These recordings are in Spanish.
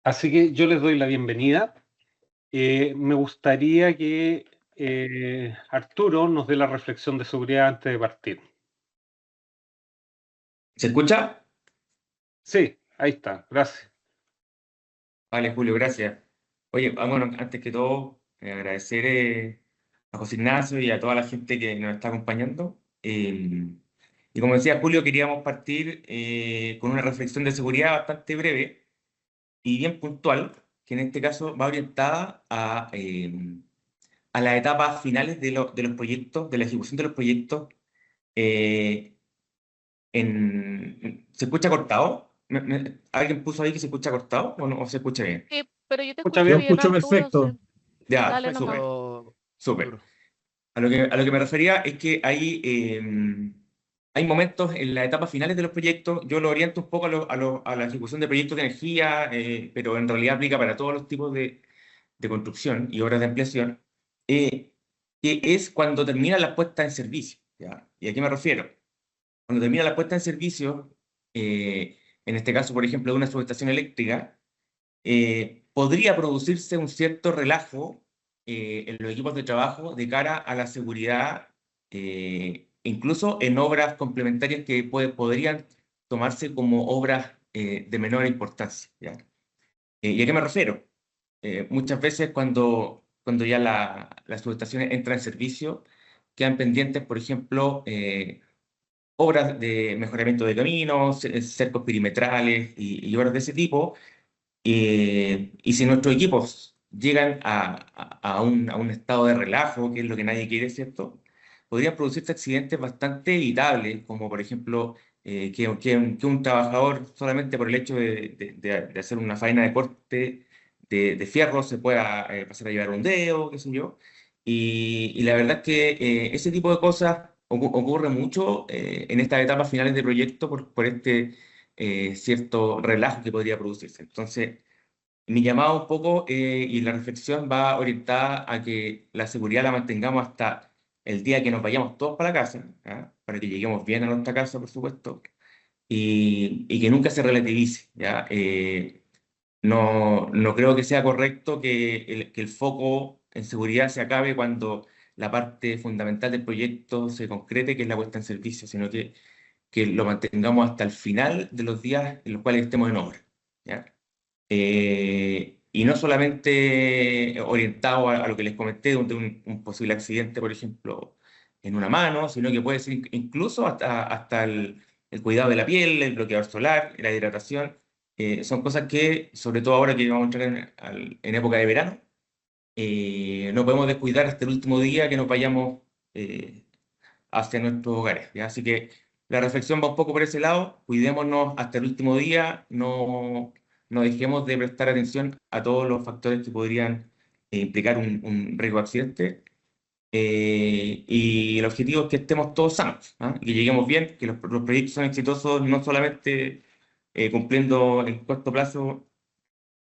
Así que yo les doy la bienvenida. Me gustaría que Arturo nos dé la reflexión de seguridad antes de partir. ¿Se escucha? Sí, ahí está, gracias. Vale, Julio, gracias. Oye, bueno, antes que todo, agradecer a José Ignacio y a toda la gente que nos está acompañando. Y como decía Julio, queríamos partir con una reflexión de seguridad bastante breve y bien puntual, que en este caso va orientada a las etapas finales de los proyectos, de la ejecución de los proyectos. eh, ¿Se escucha cortado? ¿Alguien puso ahí que se escucha cortado o no o se escucha bien? Sí, pero yo te ¿Escucha escucho Yo bien? bien, escucho Arturo, sí. perfecto. Ya, Dale nomás. súper, Perfecto, súper. Arturo. A lo que me refería es que hay momentos en las etapas finales de los proyectos, yo lo oriento un poco a la ejecución de proyectos de energía, pero en realidad aplica para todos los tipos de construcción y obras de ampliación, eh, que es cuando termina la puesta en servicio, ¿ya? ¿Y a qué me refiero? Cuando termina la puesta en servicio, en este caso, por ejemplo, de una subestación eléctrica, podría producirse un cierto relajo en los equipos de trabajo de cara a la seguridad, incluso en obras complementarias que podrían tomarse como obras de menor importancia, ¿ya? ¿Y a qué me refiero? Muchas veces cuando ya las subestaciones entran en servicio, quedan pendientes, por ejemplo, obras de mejoramiento de caminos, cercos perimetrales y obras de ese tipo, y si nuestros equipos llegan a un estado de relajo, que es lo que nadie quiere, ¿cierto? Podrían producirse accidentes bastante evitables, como por ejemplo que un trabajador solamente por el hecho de hacer una faena de corte de fierro se pueda pasar a llevar un dedo, qué sé yo. Y la verdad es que ese tipo de cosas ocurre mucho en estas etapas finales de proyecto por este cierto relajo que podría producirse. Entonces, mi llamado un poco y la reflexión va orientada a que la seguridad la mantengamos hasta el día que nos vayamos todos para la casa, ¿ya? Para que lleguemos bien a nuestra casa, por supuesto, y que nunca se relativice, ¿ya? No creo que sea correcto que el foco en seguridad se acabe cuando la parte fundamental del proyecto se concrete, que es la puesta en servicio, sino que lo mantengamos hasta el final de los días en los cuales estemos en obra, ¿ya? Y no solamente orientado a lo que les comenté de un posible accidente, por ejemplo, en una mano, sino que puede ser incluso hasta el cuidado de la piel, el bloqueador solar, la hidratación. Son cosas que, sobre todo ahora que vamos a entrar en época de verano, no podemos descuidar hasta el último día que nos vayamos hacia nuestros hogares, ¿ya? Así que la reflexión va un poco por ese lado, cuidémonos hasta el último día, no dejemos de prestar atención a todos los factores que podrían implicar un riesgo de accidente. Y el objetivo es que estemos todos sanos, ¿ah? Y que lleguemos bien, que los proyectos son exitosos no solamente cumpliendo en corto plazo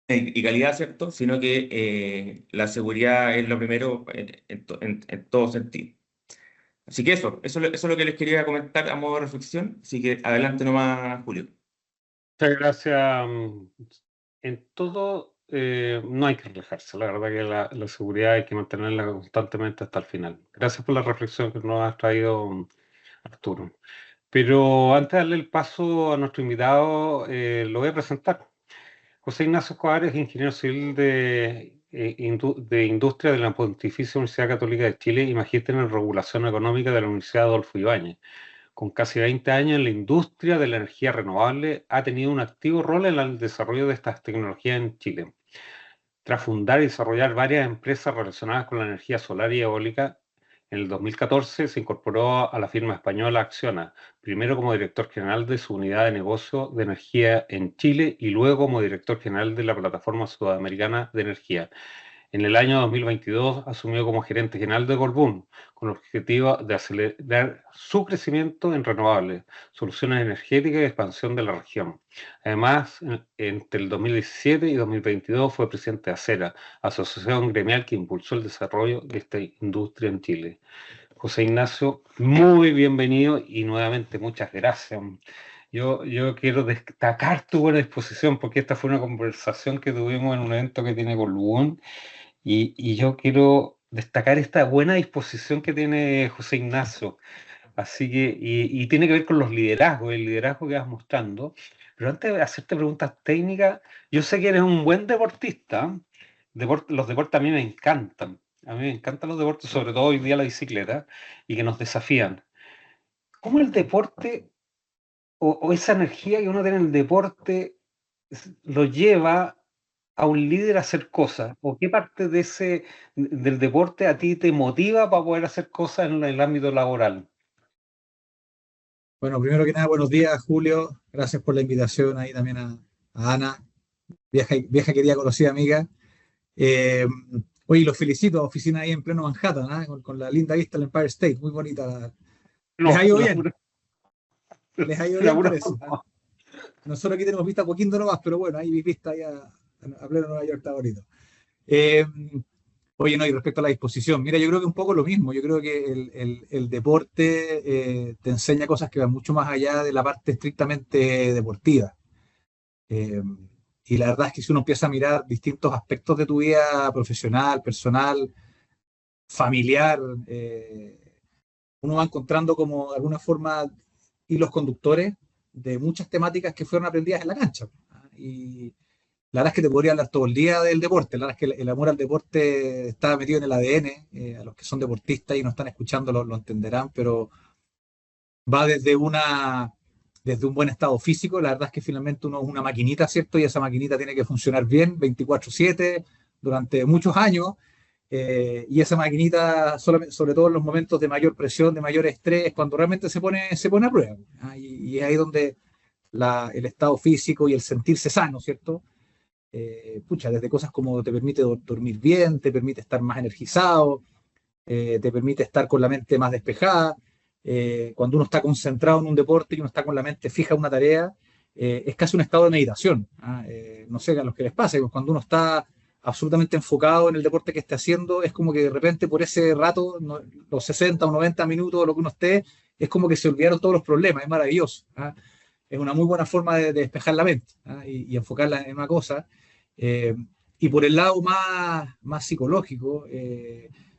y calidad, ¿cierto? Sino que la seguridad es lo primero en todo sentido. Así que eso es lo que les quería comentar a modo de reflexión. Así que adelante nomás, Julio. Muchas gracias. En todo no hay que relajarse, la verdad que la seguridad hay que mantenerla constantemente hasta el final. Gracias por la reflexión que nos has traído, Arturo. Pero antes de darle el paso a nuestro invitado, lo voy a presentar. José Ignacio Escobar es ingeniero civil de Industria de la Pontificia Universidad Católica de Chile y magíster en Regulación Económica de la Universidad Adolfo Ibáñez. Con casi 20 años en la industria de la energía renovable, ha tenido un activo rol en el desarrollo de estas tecnologías en Chile. Tras fundar y desarrollar varias empresas relacionadas con la energía solar y eólica, en el 2014 se incorporó a la firma española Acciona, primero como director general de su unidad de negocio de energía en Chile y luego como director general de la Plataforma Sudamericana de Energía. En el año 2022 asumió como gerente general de Colbún, con el objetivo de acelerar su crecimiento en renovables, soluciones energéticas y expansión de la región. Además, entre el 2017 y 2022 fue presidente de ACERA, asociación gremial que impulsó el desarrollo de esta industria en Chile. José Ignacio, muy bienvenido y nuevamente muchas gracias. Yo quiero destacar tu buena disposición porque esta fue una conversación que tuvimos en un evento que tiene Colbún y yo quiero destacar esta buena disposición que tiene José Ignacio. Así que, y tiene que ver con los liderazgos, el liderazgo que vas mostrando. Pero antes de hacerte preguntas técnicas, yo sé que eres un buen deportista. Los deportes a mí me encantan. A mí me encantan los deportes, sobre todo hoy día la bicicleta, y que nos desafían. ¿Cómo el deporte o esa energía que uno tiene en el deporte lo lleva a un líder a hacer cosas? ¿O qué parte de del deporte a ti te motiva para poder hacer cosas en el ámbito laboral? Bueno, primero que nada, buenos días, Julio. Gracias por la invitación ahí también a Ana, vieja querida conocida amiga. Eh, Oye, los felicito, oficina ahí en pleno Manhattan, ¿ah? Con la linda vista del Empire State, muy bonita. Les ha No, ido la bien, pura, les ha ido la bien, pura parece. ¿Ah? broma. Nosotros aquí tenemos vista poquito nomás, pero bueno, ahí vista ahí a pleno Nueva York, está bonito. Eh, Oye, no, y respecto a la disposición, mira, yo creo que un poco lo mismo. Yo creo que el deporte te enseña cosas que van mucho más allá de la parte estrictamente deportiva. Eh, y la verdad es que si uno empieza a mirar distintos aspectos de tu vida profesional, personal, familiar, uno va encontrando como de alguna forma hilos conductores de muchas temáticas que fueron aprendidas en la cancha. Y la verdad es que te podría hablar todo el día del deporte. La verdad es que el amor al deporte está metido en el ADN. A los que son deportistas y no están escuchando lo entenderán, pero va desde un buen estado físico. La verdad es que finalmente uno es una maquinita, ¿cierto? Y esa maquinita tiene que funcionar bien 24/7 durante muchos años. Y esa maquinita, sobre todo en los momentos de mayor presión, de mayor estrés, cuando realmente se pone a prueba. ¿Ah? Y es ahí donde el estado físico y el sentirse sano, ¿cierto? Pucha, desde cosas como te permite dormir bien, te permite estar más energizado, te permite estar con la mente más despejada. Cuando uno está concentrado en un deporte y uno está con la mente fija en una tarea, es casi un estado de meditación. ¿Ah? No sé a los que les pasa, cuando uno está absolutamente enfocado en el deporte que esté haciendo, es como que de repente por ese rato, los 60 o 90 minutos, lo que uno esté, es como que se olvidaron todos los problemas, es maravilloso. ¿Ah? Es una muy buena forma de despejar la mente, ¿ah? Y enfocarla en una cosa. Eh, y por el lado más psicológico,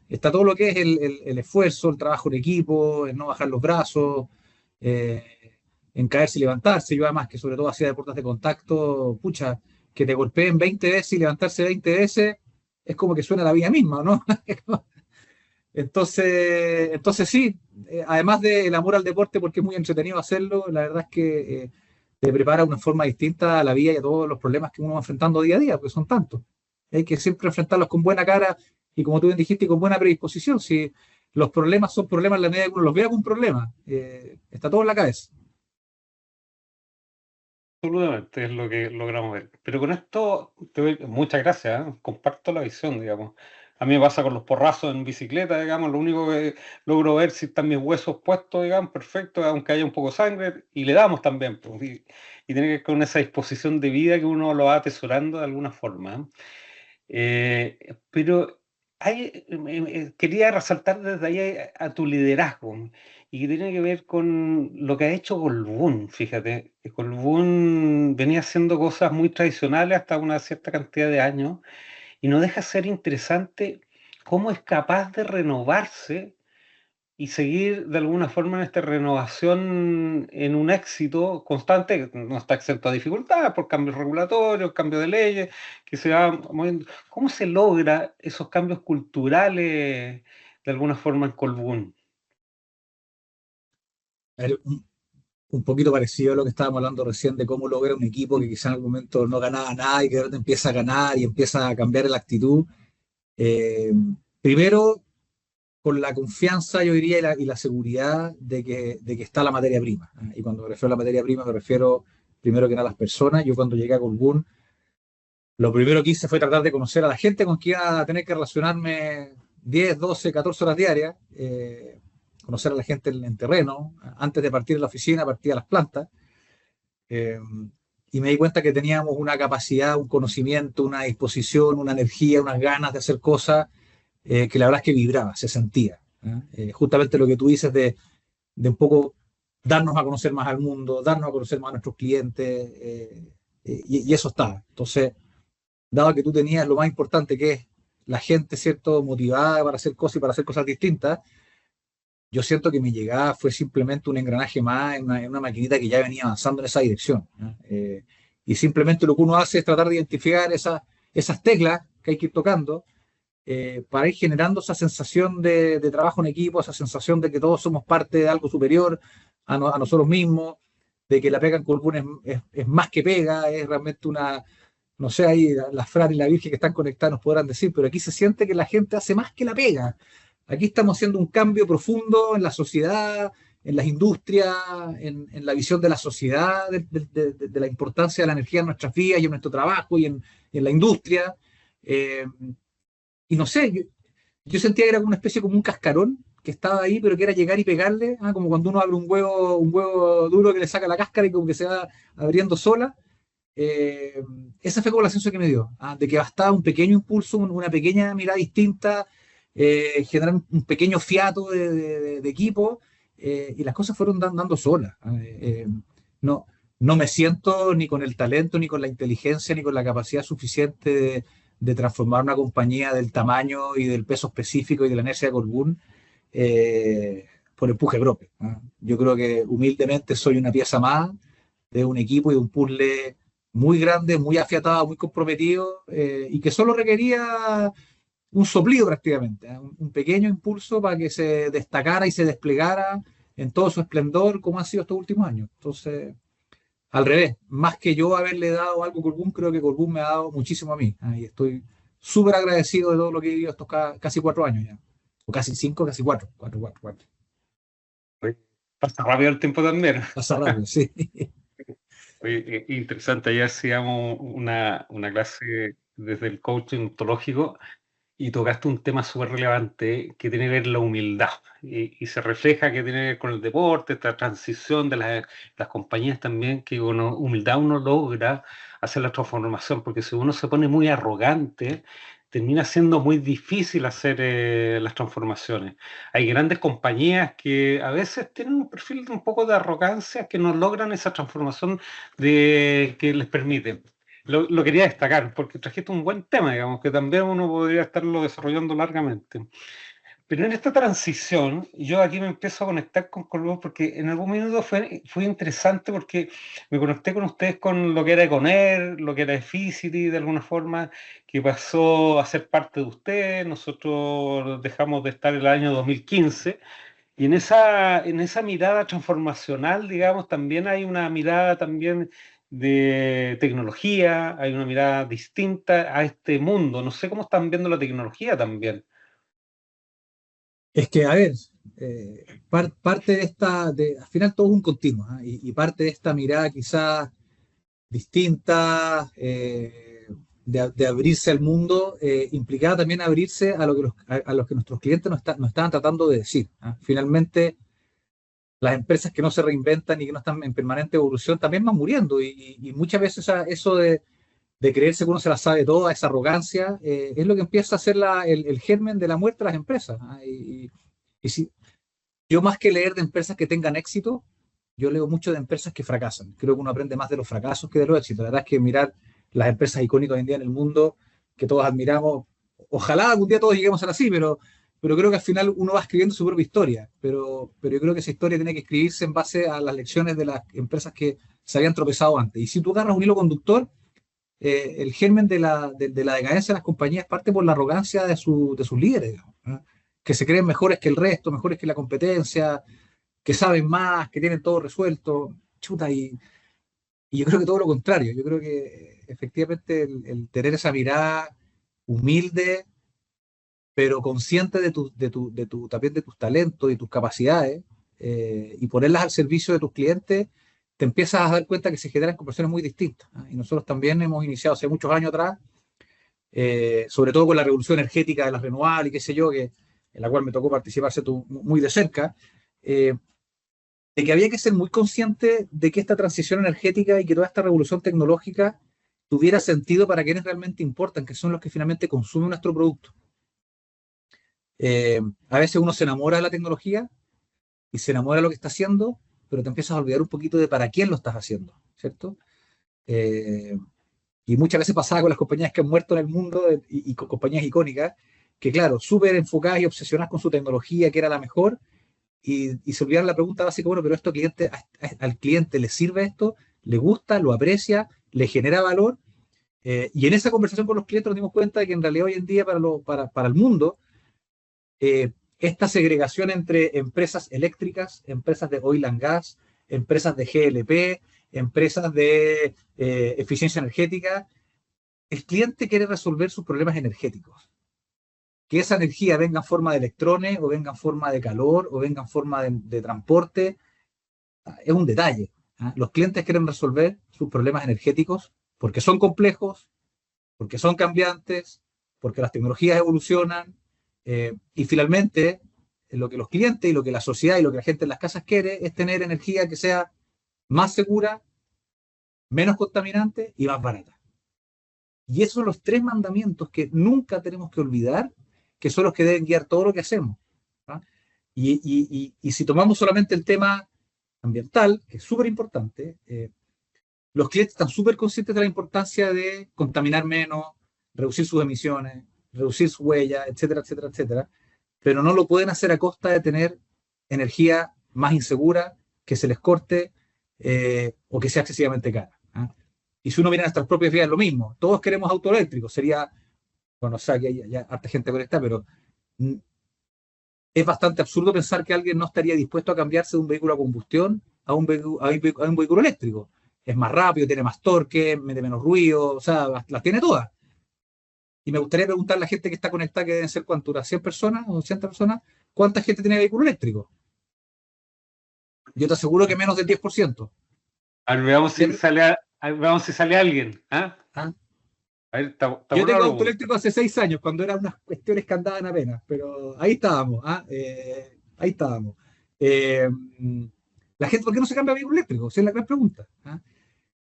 está todo lo que es el esfuerzo, el trabajo en equipo, el no bajar los brazos, eh, en caerse y levantarse. Yo además que sobre todo hacía deportes de contacto, pucha, que te golpeen 20 veces y levantarse 20 veces, es como que suena la vida misma, ¿no? Entonces sí, además del amor al deporte, porque es muy entretenido hacerlo, la verdad es que te prepara de una forma distinta a la vida y a todos los problemas que uno va enfrentando día a día, porque son tantos. Hay que siempre enfrentarlos con buena cara y como tú bien dijiste, con buena predisposición. Si los problemas son problemas en la medida que uno los vea como un problema, está todo en la cabeza. Absolutamente, es lo que logramos ver. Pero con esto, muchas gracias, ¿eh? Comparto la visión, digamos. A mí me pasa con los porrazos en bicicleta, digamos, lo único que logro ver si están mis huesos puestos, digamos, perfecto, aunque haya un poco de sangre, y le damos también, pues, y tiene que ver con esa disposición de vida que uno lo va atesorando de alguna forma. ¿Eh? Pero quería resaltar desde ahí a tu liderazgo y que tiene que ver con lo que ha hecho Colbún. Fíjate, Colbún venía haciendo cosas muy tradicionales hasta una cierta cantidad de años y no deja de ser interesante cómo es capaz de renovarse y seguir de alguna forma en esta renovación en un éxito constante, que no está exento a dificultades por cambios regulatorios, cambios de leyes, que se va moviendo. ¿Cómo se logra esos cambios culturales de alguna forma en Colbún? A ver, un poquito parecido a lo que estábamos hablando recién de cómo lograr un equipo que quizá en algún momento no ganaba nada y que de repente empieza a ganar y empieza a cambiar la actitud. Eh, Primero, con la confianza, yo diría, y la seguridad de que está la materia prima. ¿Eh? Y cuando me refiero a la materia prima, me refiero primero que nada a las personas. Yo cuando llegué a Colbún, lo primero que hice fue tratar de conocer a la gente con quien iba a tener que relacionarme 10, 12, 14 horas diarias, conocer a la gente en terreno. Antes de partir de la oficina, partía a las plantas. eh, y me di cuenta que teníamos una capacidad, un conocimiento, una disposición, una energía, unas ganas de hacer cosas que la verdad es que vibraba, se sentía. ¿Eh? Justamente lo que tú dices de un poco darnos a conocer más al mundo, darnos a conocer más a nuestros clientes, y eso está. Entonces, dado que tú tenías lo más importante que es la gente, ¿cierto?, motivada para hacer cosas y para hacer cosas distintas, yo siento que mi llegada fue simplemente un engranaje más en una maquinita que ya venía avanzando en esa dirección, ¿no? Y simplemente lo que uno hace es tratar de identificar esas teclas que hay que ir tocando para ir generando esa sensación de trabajo en equipo, esa sensación de que todos somos parte de algo superior a nosotros mismos, de que la pega en Colbún es más que pega, es realmente una, no sé, ahí la Fran y la Virgen que están conectadas nos podrán decir, pero aquí se siente que la gente hace más que la pega. Aquí estamos haciendo un cambio profundo en la sociedad, en las industrias, en la visión de la sociedad, de la importancia de la energía en nuestras vidas y en nuestro trabajo y en la industria. Eh, y no sé, yo sentía que era como una especie como un cascarón que estaba ahí, pero que era llegar y pegarle, como cuando uno abre un huevo duro que le saca la cáscara y como que se va abriendo sola. Eh, Esa fue como la sensación que me dio, de que bastaba un pequeño impulso, una pequeña mirada distinta, generar un pequeño fiato de equipo, y las cosas fueron dando solas. No, no me siento ni con el talento, ni con la inteligencia, ni con la capacidad suficiente de transformar una compañía del tamaño y del peso específico y de la inercia de Colbún por empuje propio. Yo creo que humildemente soy una pieza más de un equipo y de un puzzle muy grande, muy afiatado, muy comprometido, y que solo requería un soplido prácticamente, un pequeño impulso para que se destacara y se desplegara en todo su esplendor como han sido estos últimos años. Entonces, al revés, más que yo haberle dado algo a Colbún, creo que Colbún me ha dado muchísimo a mí. Y estoy súper agradecido de todo lo que he vivido estos casi 4 años ya. O casi 5, casi 4. 4, 4, 4. Oye, pasa rápido el tiempo también. Pasa rápido, sí. Oye, interesante, ayer hacíamos una clase desde el coaching ontológico y tocaste un tema súper relevante que tiene que ver con la humildad y se refleja que tiene que ver con el deporte, esta transición de las compañías también, que con humildad uno logra hacer la transformación, porque si uno se pone muy arrogante, termina siendo muy difícil hacer las transformaciones. Hay grandes compañías que a veces tienen un perfil de un poco de arrogancia que no logran esa transformación que les permite. Lo quería destacar porque trajiste un buen tema, digamos, que también uno podría estarlo desarrollando largamente. Pero en esta transición, yo aquí me empiezo a conectar con Colbún porque en algún minuto fue interesante porque me conecté con ustedes con lo que era Econer, lo que era Eficity de alguna forma, que pasó a ser parte de ustedes. Nosotros dejamos de estar en el año 2015 y en esa mirada transformacional, digamos, también hay una mirada también de tecnología, hay una mirada distinta a este mundo. No sé cómo están viendo la tecnología también. Es que, a ver, parte de al final todo es un continuo, y parte de esta mirada quizás distinta, de abrirse al mundo, implicaba también abrirse a lo que nuestros clientes nos estaban tratando de decir. Finalmente, las empresas que no se reinventan y que no están en permanente evolución también van muriendo, y muchas veces eso de creerse que uno se la sabe toda, esa arrogancia, es lo que empieza a ser el germen de la muerte de las empresas. Y si, yo más que leer de empresas que tengan éxito, yo leo mucho de empresas que fracasan. Creo que uno aprende más de los fracasos que de los éxitos. La verdad es que mirar las empresas icónicas hoy en día en el mundo, que todos admiramos, ojalá algún día todos lleguemos a ser así, pero creo que al final uno va escribiendo su propia historia. Pero yo creo que esa historia tiene que escribirse en base a las lecciones de las empresas que se habían tropezado antes. Y si tú agarras un hilo conductor, el germen de la decadencia de las compañías parte por la arrogancia de sus líderes, digamos, ¿no? Que se creen mejores que el resto, mejores que la competencia, que saben más, que tienen todo resuelto. Chuta, y yo creo que todo lo contrario. Yo creo que efectivamente el tener esa mirada humilde, pero consciente también de tus talentos y tus capacidades, y ponerlas al servicio de tus clientes, te empiezas a dar cuenta que se generan conversaciones muy distintas. Y nosotros también hemos iniciado hace muchos años atrás, sobre todo con la revolución energética de las renovables y qué sé yo, en la cual me tocó participar muy de cerca, de que había que ser muy consciente de que esta transición energética y que toda esta revolución tecnológica tuviera sentido para quienes realmente importan, que son los que finalmente consumen nuestro producto. A veces uno se enamora de la tecnología y se enamora de lo que está haciendo, pero te empiezas a olvidar un poquito de para quién lo estás haciendo, ¿cierto? Eh, y muchas veces pasaba con las compañías que han muerto en el mundo y con compañías icónicas, que claro, súper enfocadas y obsesionadas con su tecnología, que era la mejor, y se olvidaron la pregunta básica, bueno, pero al cliente le sirve esto, le gusta, lo aprecia, le genera valor. Y en esa conversación con los clientes nos dimos cuenta de que en realidad hoy en día para el mundo, esta segregación entre empresas eléctricas, empresas de oil and gas, empresas de GLP, empresas de eficiencia energética, el cliente quiere resolver sus problemas energéticos. Que esa energía venga en forma de electrones, o venga en forma de calor, o venga en forma de transporte, es un detalle. Los clientes quieren resolver sus problemas energéticos porque son complejos, porque son cambiantes, porque las tecnologías evolucionan, y finalmente lo que los clientes y lo que la sociedad y lo que la gente en las casas quiere es tener energía que sea más segura, menos contaminante y más barata. Y esos son los tres mandamientos que nunca tenemos que olvidar, que son los que deben guiar todo lo que hacemos. ¿Ah? Y si tomamos solamente el tema ambiental, que es súper importante, los clientes están súper conscientes de la importancia de contaminar menos, reducir sus emisiones, reducir su huella, etcétera, etcétera, etcétera, pero no lo pueden hacer a costa de tener energía más insegura, que se les corte o que sea excesivamente cara. ¿Ah? Y si uno mira nuestras propias vidas, es lo mismo. Todos queremos auto eléctrico. Sería, bueno, o sea, que hay ya harta gente conectada, pero es bastante absurdo pensar que alguien no estaría dispuesto a cambiarse de un vehículo a combustión a un vehículo eléctrico. Es más rápido, tiene más torque, mete menos ruido, o sea, las tiene todas. Y me gustaría preguntar a la gente que está conectada, que deben ser cuántas, 100 personas o 80 personas, ¿cuánta gente tiene vehículo eléctrico? Yo te aseguro que menos del 10%. A ver, veamos si sale alguien. ¿Ah? ¿Ah? A ver, está Yo bueno tengo la auto pregunta. eléctrico hace 6 años, cuando eran unas cuestiones que andaban apenas, pero ahí estábamos. Ahí estábamos. Eh, la gente, ¿por qué no se cambia a vehículo eléctrico? Esa es la gran pregunta. ¿Ah?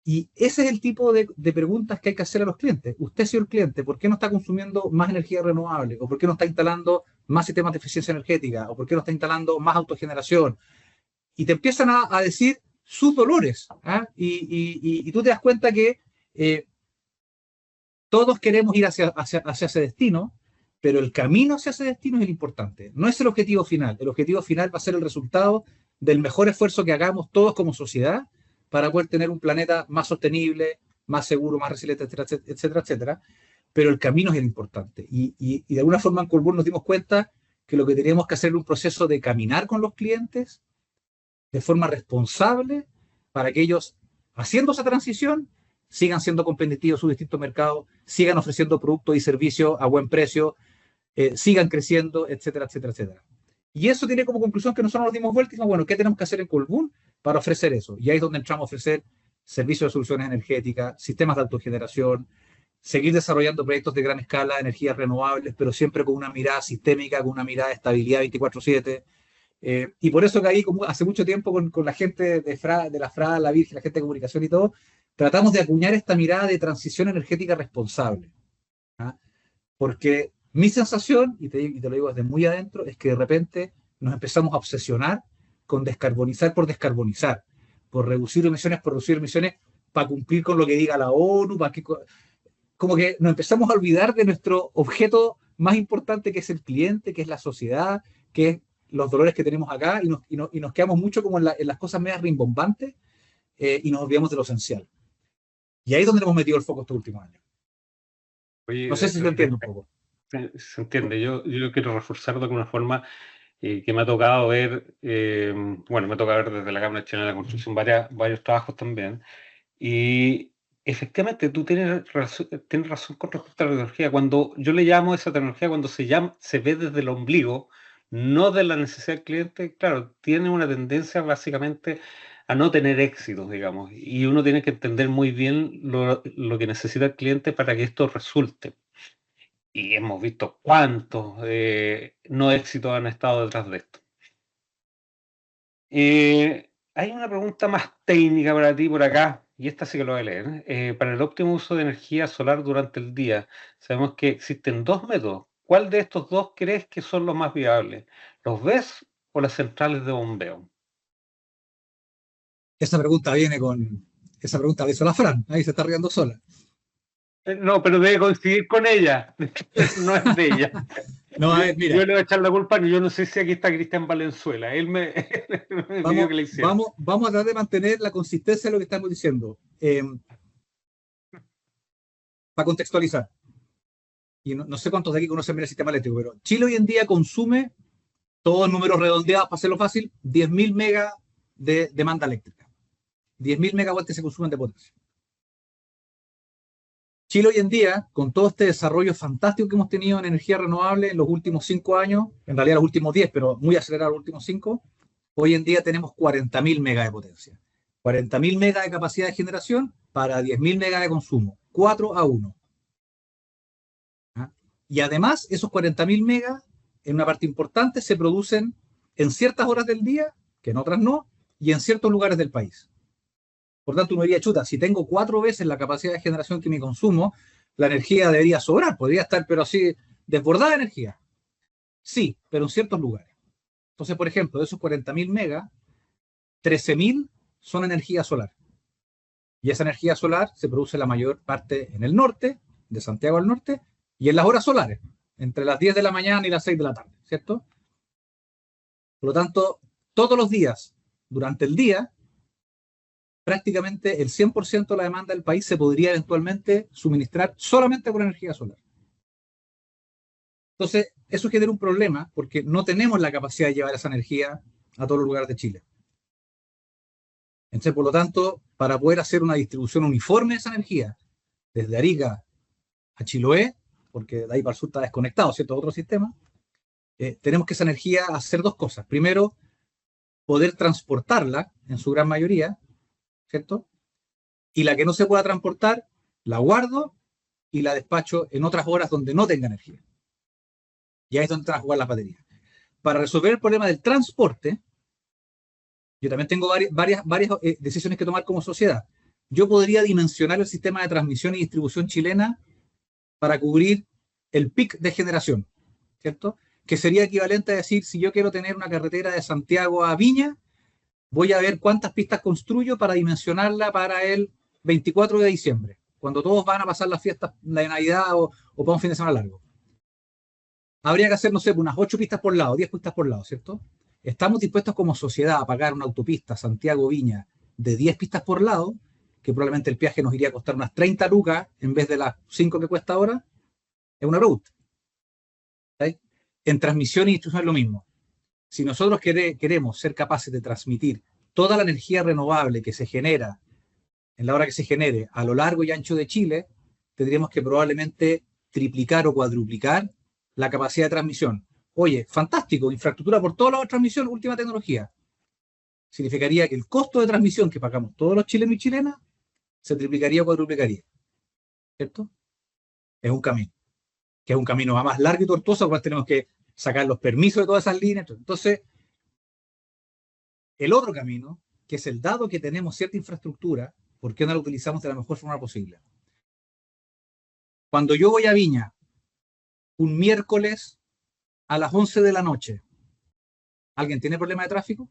Y ese es el tipo de preguntas que hay que hacer a los clientes. Usted, señor cliente, ¿por qué no está consumiendo más energía renovable? ¿O por qué no está instalando más sistemas de eficiencia energética? ¿O por qué no está instalando más autogeneración? Y te empiezan a decir sus dolores. ¿Ah? Y tú te das cuenta que todos queremos ir hacia ese destino, pero el camino hacia ese destino es el importante. No es el objetivo final. El objetivo final va a ser el resultado del mejor esfuerzo que hagamos todos como sociedad para poder tener un planeta más sostenible, más seguro, más resiliente, etcétera, etcétera, etcétera. Pero el camino es el importante. Y de alguna forma en Colbún nos dimos cuenta que lo que teníamos que hacer era un proceso de caminar con los clientes de forma responsable para que ellos, haciendo esa transición, sigan siendo competitivos en sus distintos mercados, sigan ofreciendo productos y servicios a buen precio, sigan creciendo, etcétera, etcétera, etcétera. Y eso tiene como conclusión que nosotros nos dimos vuelta y dijimos, bueno, ¿qué tenemos que hacer en Colbún para ofrecer eso? Y ahí es donde entramos a ofrecer servicios de soluciones energéticas, sistemas de autogeneración, seguir desarrollando proyectos de gran escala, energías renovables, pero siempre con una mirada sistémica, con una mirada de estabilidad 24/7. Y por eso que ahí, como hace mucho tiempo, con la gente de la FRA, la Virgen, la gente de comunicación y todo, tratamos de acuñar esta mirada de transición energética responsable. ¿Ah? Porque mi sensación, y te lo digo desde muy adentro, es que de repente nos empezamos a obsesionar con descarbonizar por reducir emisiones, para cumplir con lo que diga la ONU, como que nos empezamos a olvidar de nuestro objeto más importante, que es el cliente, que es la sociedad, que es los dolores que tenemos acá, y nos quedamos mucho como en las cosas medias rimbombantes, y nos olvidamos de lo esencial. Y ahí es donde hemos metido el foco estos últimos años. Oye, No sé si se entiende un poco. se entiende. Yo quiero reforzar de alguna forma que me ha tocado ver, bueno, me toca ver desde la Cámara Chilena de la Construcción varios trabajos también. Y efectivamente tú tienes razón con respecto a la tecnología. Cuando yo le llamo a esa tecnología, cuando se ve desde el ombligo, no de la necesidad del cliente, claro, tiene una tendencia básicamente a no tener éxitos, digamos. Y uno tiene que entender muy bien lo que necesita el cliente para que esto resulte. Y hemos visto cuántos no éxitos han estado detrás de esto. Hay una pregunta más técnica para ti por acá, y esta sí que lo voy a leer. Para el óptimo uso de energía solar durante el día, sabemos que existen dos métodos. ¿Cuál de estos dos crees que son los más viables? ¿Los BESS o las centrales de bombeo? Esa pregunta viene con... Esa pregunta la hizo la Fran, ahí se está riendo sola. No, pero debe coincidir con ella, no es de ella. No, a ver, mira. Yo le voy a echar la culpa, yo no sé si aquí está Cristian Valenzuela, él me pidió que le hiciera. Vamos a tratar de mantener la consistencia de lo que estamos diciendo. Para contextualizar, y no sé cuántos de aquí conocen bien el sistema eléctrico, pero Chile hoy en día consume, todos números redondeados para hacerlo fácil, 10.000 megas de demanda eléctrica. 10.000 megawatts que se consumen de potencia. Chile hoy en día, con todo este desarrollo fantástico que hemos tenido en energía renovable en los últimos 5 años, en realidad los últimos 10, pero muy acelerado los últimos 5, hoy en día tenemos 40.000 megas de potencia. 40.000 megas de capacidad de generación para 10.000 megas de consumo. 4-1. ¿Ah? Y además, esos 40.000 megas, en una parte importante, se producen en ciertas horas del día, que en otras no, y en ciertos lugares del país. Por tanto, uno diría, chuta, si tengo 4 veces la capacidad de generación que mi consumo, la energía debería sobrar, podría estar, pero así, desbordada de energía. Sí, pero en ciertos lugares. Entonces, por ejemplo, de esos 40.000 megas, 13.000 son energía solar. Y esa energía solar se produce la mayor parte en el norte, de Santiago al norte, y en las horas solares, entre las 10 de la mañana y las 6 de la tarde, ¿cierto? Por lo tanto, todos los días, durante el día, prácticamente el 100% de la demanda del país se podría eventualmente suministrar solamente con energía solar. Entonces, eso genera un problema porque no tenemos la capacidad de llevar esa energía a todos los lugares de Chile. Entonces, por lo tanto, para poder hacer una distribución uniforme de esa energía, desde Arica a Chiloé, porque de ahí para el sur está desconectado, ¿cierto? Otro sistema, tenemos que esa energía hacer 2 cosas. Primero, poder transportarla en su gran mayoría, ¿cierto? Y la que no se pueda transportar, la guardo y la despacho en otras horas donde no tenga energía. Y ahí es donde van a jugar las baterías. Para resolver el problema del transporte, yo también tengo varias decisiones que tomar como sociedad. Yo podría dimensionar el sistema de transmisión y distribución chilena para cubrir el pic de generación, ¿cierto? Que sería equivalente a decir, si yo quiero tener una carretera de Santiago a Viña, voy a ver cuántas pistas construyo para dimensionarla para el 24 de diciembre, cuando todos van a pasar las fiestas de Navidad o para un fin de semana largo. Habría que hacer, no sé, unas 8 pistas por lado, 10 pistas por lado, ¿cierto? Estamos dispuestos como sociedad a pagar una autopista Santiago-Viña de 10 pistas por lado, que probablemente el peaje nos iría a costar unas 30 lucas en vez de las 5 que cuesta ahora. Es una pregunta. ¿Sí? En transmisión y distribución es lo mismo. Si nosotros queremos ser capaces de transmitir toda la energía renovable que se genera en la hora que se genere a lo largo y ancho de Chile, tendríamos que probablemente triplicar o cuadruplicar la capacidad de transmisión. Oye, fantástico, infraestructura por todos lados de transmisión, última tecnología. Significaría que el costo de transmisión que pagamos todos los chilenos y chilenas se triplicaría o cuadruplicaría. ¿Cierto? Es un camino. Que es un camino más largo y tortuoso, porque tenemos que sacar los permisos de todas esas líneas. Entonces, el otro camino, que es el dado que tenemos cierta infraestructura, ¿por qué no la utilizamos de la mejor forma posible? Cuando yo voy a Viña, un miércoles a las 11 de la noche, ¿alguien tiene problema de tráfico?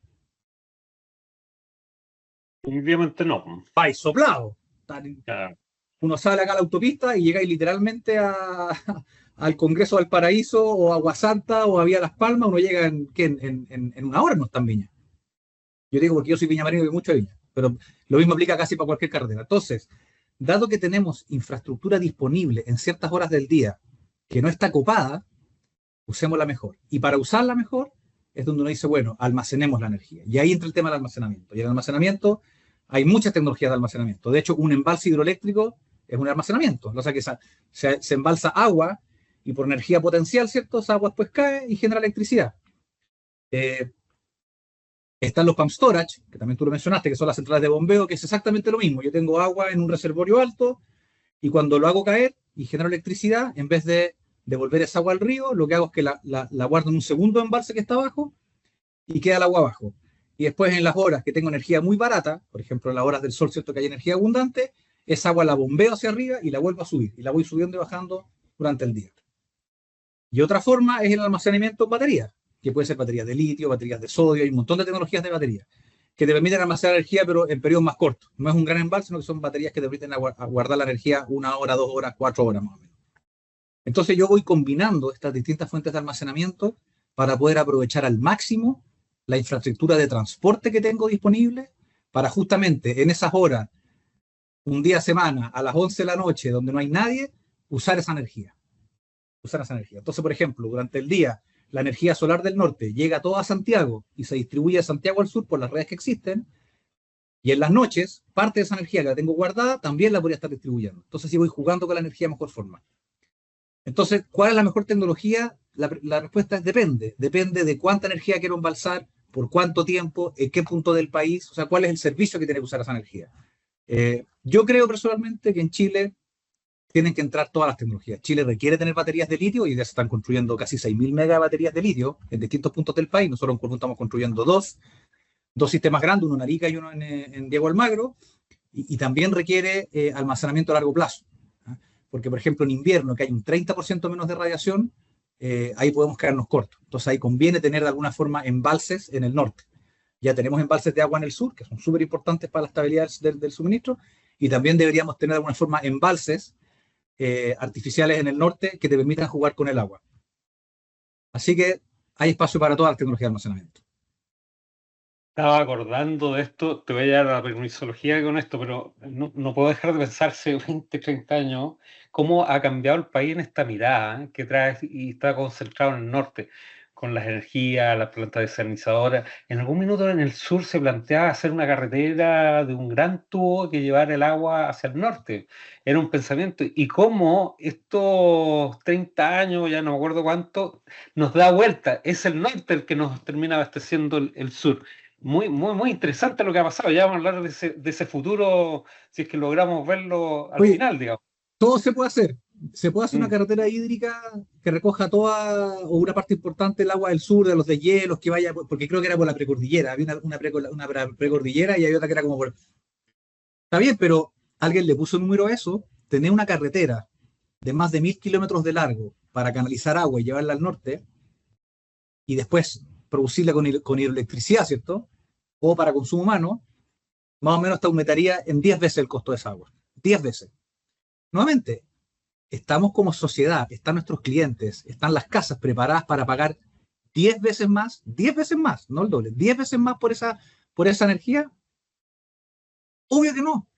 Obviamente no. Vais soplado. Ya. Uno sale acá a la autopista y llegáis literalmente al Congreso del Paraíso o a Aguasanta o a Vía Las Palmas, uno llega en una hora, no está en Viña. Yo digo porque yo soy viñamarino y voy mucho a Viña, pero lo mismo aplica casi para cualquier carretera. Entonces, dado que tenemos infraestructura disponible en ciertas horas del día que no está copada, usémosla mejor. Y para usarla mejor es donde uno dice, bueno, almacenemos la energía. Y ahí entra el tema del almacenamiento. Y el almacenamiento, hay muchas tecnologías de almacenamiento. De hecho, un embalse hidroeléctrico es un almacenamiento. O sea que se embalsa agua y por energía potencial, ¿cierto? Esa agua después cae y genera electricidad. Están los pump storage, que también tú lo mencionaste, que son las centrales de bombeo, que es exactamente lo mismo. Yo tengo agua en un reservorio alto y cuando lo hago caer y genero electricidad, en vez de devolver esa agua al río, lo que hago es que la guardo en un segundo embalse que está abajo y queda el agua abajo. Y después en las horas que tengo energía muy barata, por ejemplo en las horas del sol, ¿cierto? Que hay energía abundante, esa agua la bombeo hacia arriba y la vuelvo a subir. Y la voy subiendo y bajando durante el día. Y otra forma es el almacenamiento en baterías, que puede ser baterías de litio, baterías de sodio, hay un montón de tecnologías de batería. que te permiten almacenar energía, pero en periodos más cortos. No es un gran embalse, sino que son baterías que te permiten guardar la energía 1 hora, 2 horas, 4 horas más o menos. Entonces yo voy combinando estas distintas fuentes de almacenamiento para poder aprovechar al máximo la infraestructura de transporte que tengo disponible para justamente en esas horas, un día a semana, a las 11 de la noche, donde no hay nadie, usar esa energía. Entonces, por ejemplo, durante el día, la energía solar del norte llega toda a Santiago y se distribuye de Santiago al sur por las redes que existen, y en las noches, parte de esa energía que la tengo guardada también la podría estar distribuyendo. Entonces, sí voy jugando con la energía de mejor forma. Entonces, ¿cuál es la mejor tecnología? La respuesta es depende. Depende de cuánta energía quiero embalsar, por cuánto tiempo, en qué punto del país, o sea, cuál es el servicio que tiene que usar esa energía. Yo creo personalmente que en Chile tienen que entrar todas las tecnologías. Chile requiere tener baterías de litio y ya se están construyendo casi 6.000 megas de baterías de litio en distintos puntos del país. Nosotros estamos construyendo dos sistemas grandes, uno en Arica y uno en Diego Almagro, y también requiere almacenamiento a largo plazo. Porque, por ejemplo, en invierno, que hay un 30% menos de radiación, ahí podemos quedarnos cortos. Entonces ahí conviene tener de alguna forma embalses en el norte. Ya tenemos embalses de agua en el sur, que son súper importantes para la estabilidad del suministro, y también deberíamos tener de alguna forma embalses artificiales en el norte que te permitan jugar con el agua. Así que hay espacio para todas las tecnologías de almacenamiento. Estaba acordando de esto, te voy a dar la permisología con esto, pero no puedo dejar de pensarse 20, 30 años, cómo ha cambiado el país en esta mirada que trae y está concentrado en el norte, con las energías, las plantas desalinizadoras. En algún minuto en el sur se planteaba hacer una carretera de un gran tubo que llevara el agua hacia el norte. Era un pensamiento. Y cómo estos 30 años, ya no me acuerdo cuánto, nos da vuelta. Es el norte el que nos termina abasteciendo el sur. Muy interesante lo que ha pasado. Ya vamos a hablar de ese futuro, si es que logramos verlo al Oye, final, digamos. todo se puede hacer. Se puede hacer una Mm. carretera hídrica que recoja toda o una parte importante del agua del sur, de los deshielos, que vaya, porque creo que era por la precordillera. Había una precordillera y hay otra que era como por. Está bien, pero alguien le puso número a eso. Tener una carretera de más de 1.000 kilómetros de largo para canalizar agua y llevarla al norte y después producirla con hidroelectricidad, ¿cierto? O para consumo humano, más o menos te aumentaría en 10 veces el costo de esa agua. 10 veces. Nuevamente, estamos como sociedad, están nuestros clientes, están las casas preparadas para pagar 10 veces más, no el doble, 10 veces más por esa energía. Obvio que no,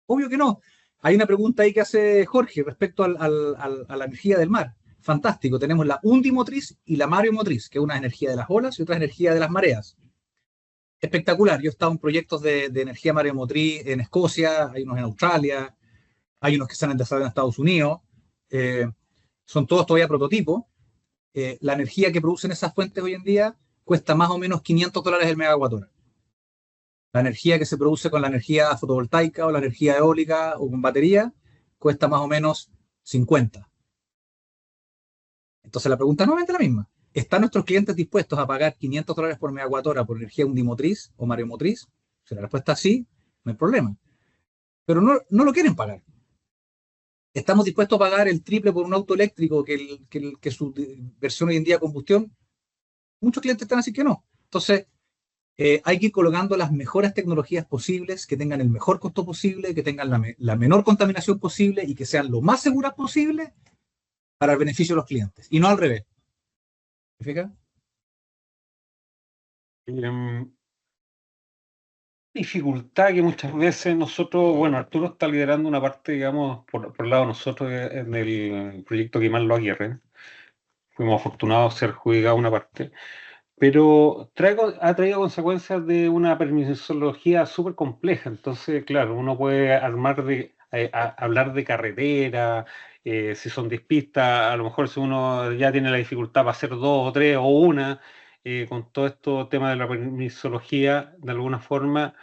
obvio que no. Hay una pregunta ahí que hace Jorge respecto a la energía del mar. Fantástico, tenemos la undimotriz y la mareomotriz, que es una energía de las olas y otra energía de las mareas. Espectacular, yo he estado en proyectos de energía mareomotriz en Escocia, hay unos en Australia, hay unos que se han desarrollado en Estados Unidos, son todos todavía prototipos. La energía que producen esas fuentes hoy en día cuesta más o menos $500 el megawatt hora. La energía que se produce con la energía fotovoltaica o la energía eólica o con batería cuesta más o menos 50. Entonces la pregunta es nuevamente la misma. ¿Están nuestros clientes dispuestos a pagar $500 por megawatt hora por energía undimotriz o mareomotriz? Si la respuesta es sí, no hay problema. Pero no lo quieren pagar. ¿Estamos dispuestos a pagar el triple por un auto eléctrico que su versión hoy en día de combustión? Muchos clientes están así que no. Entonces, hay que ir colocando las mejores tecnologías posibles, que tengan el mejor costo posible, que tengan la menor contaminación posible y que sean lo más seguras posible para el beneficio de los clientes. Y no al revés. ¿Me fijas? Dificultad que muchas veces nosotros, bueno, Arturo está liderando una parte, digamos, por el lado de nosotros en el proyecto Quemar los Aguirre. Fuimos afortunados de ser adjudicados una parte, pero ha traído consecuencias de una permisología súper compleja. Entonces, claro, uno puede hablar de carretera, si son 10 pistas, a lo mejor si uno ya tiene la dificultad para hacer 2 o 3 o una, con todo esto tema de la permisología, de alguna forma.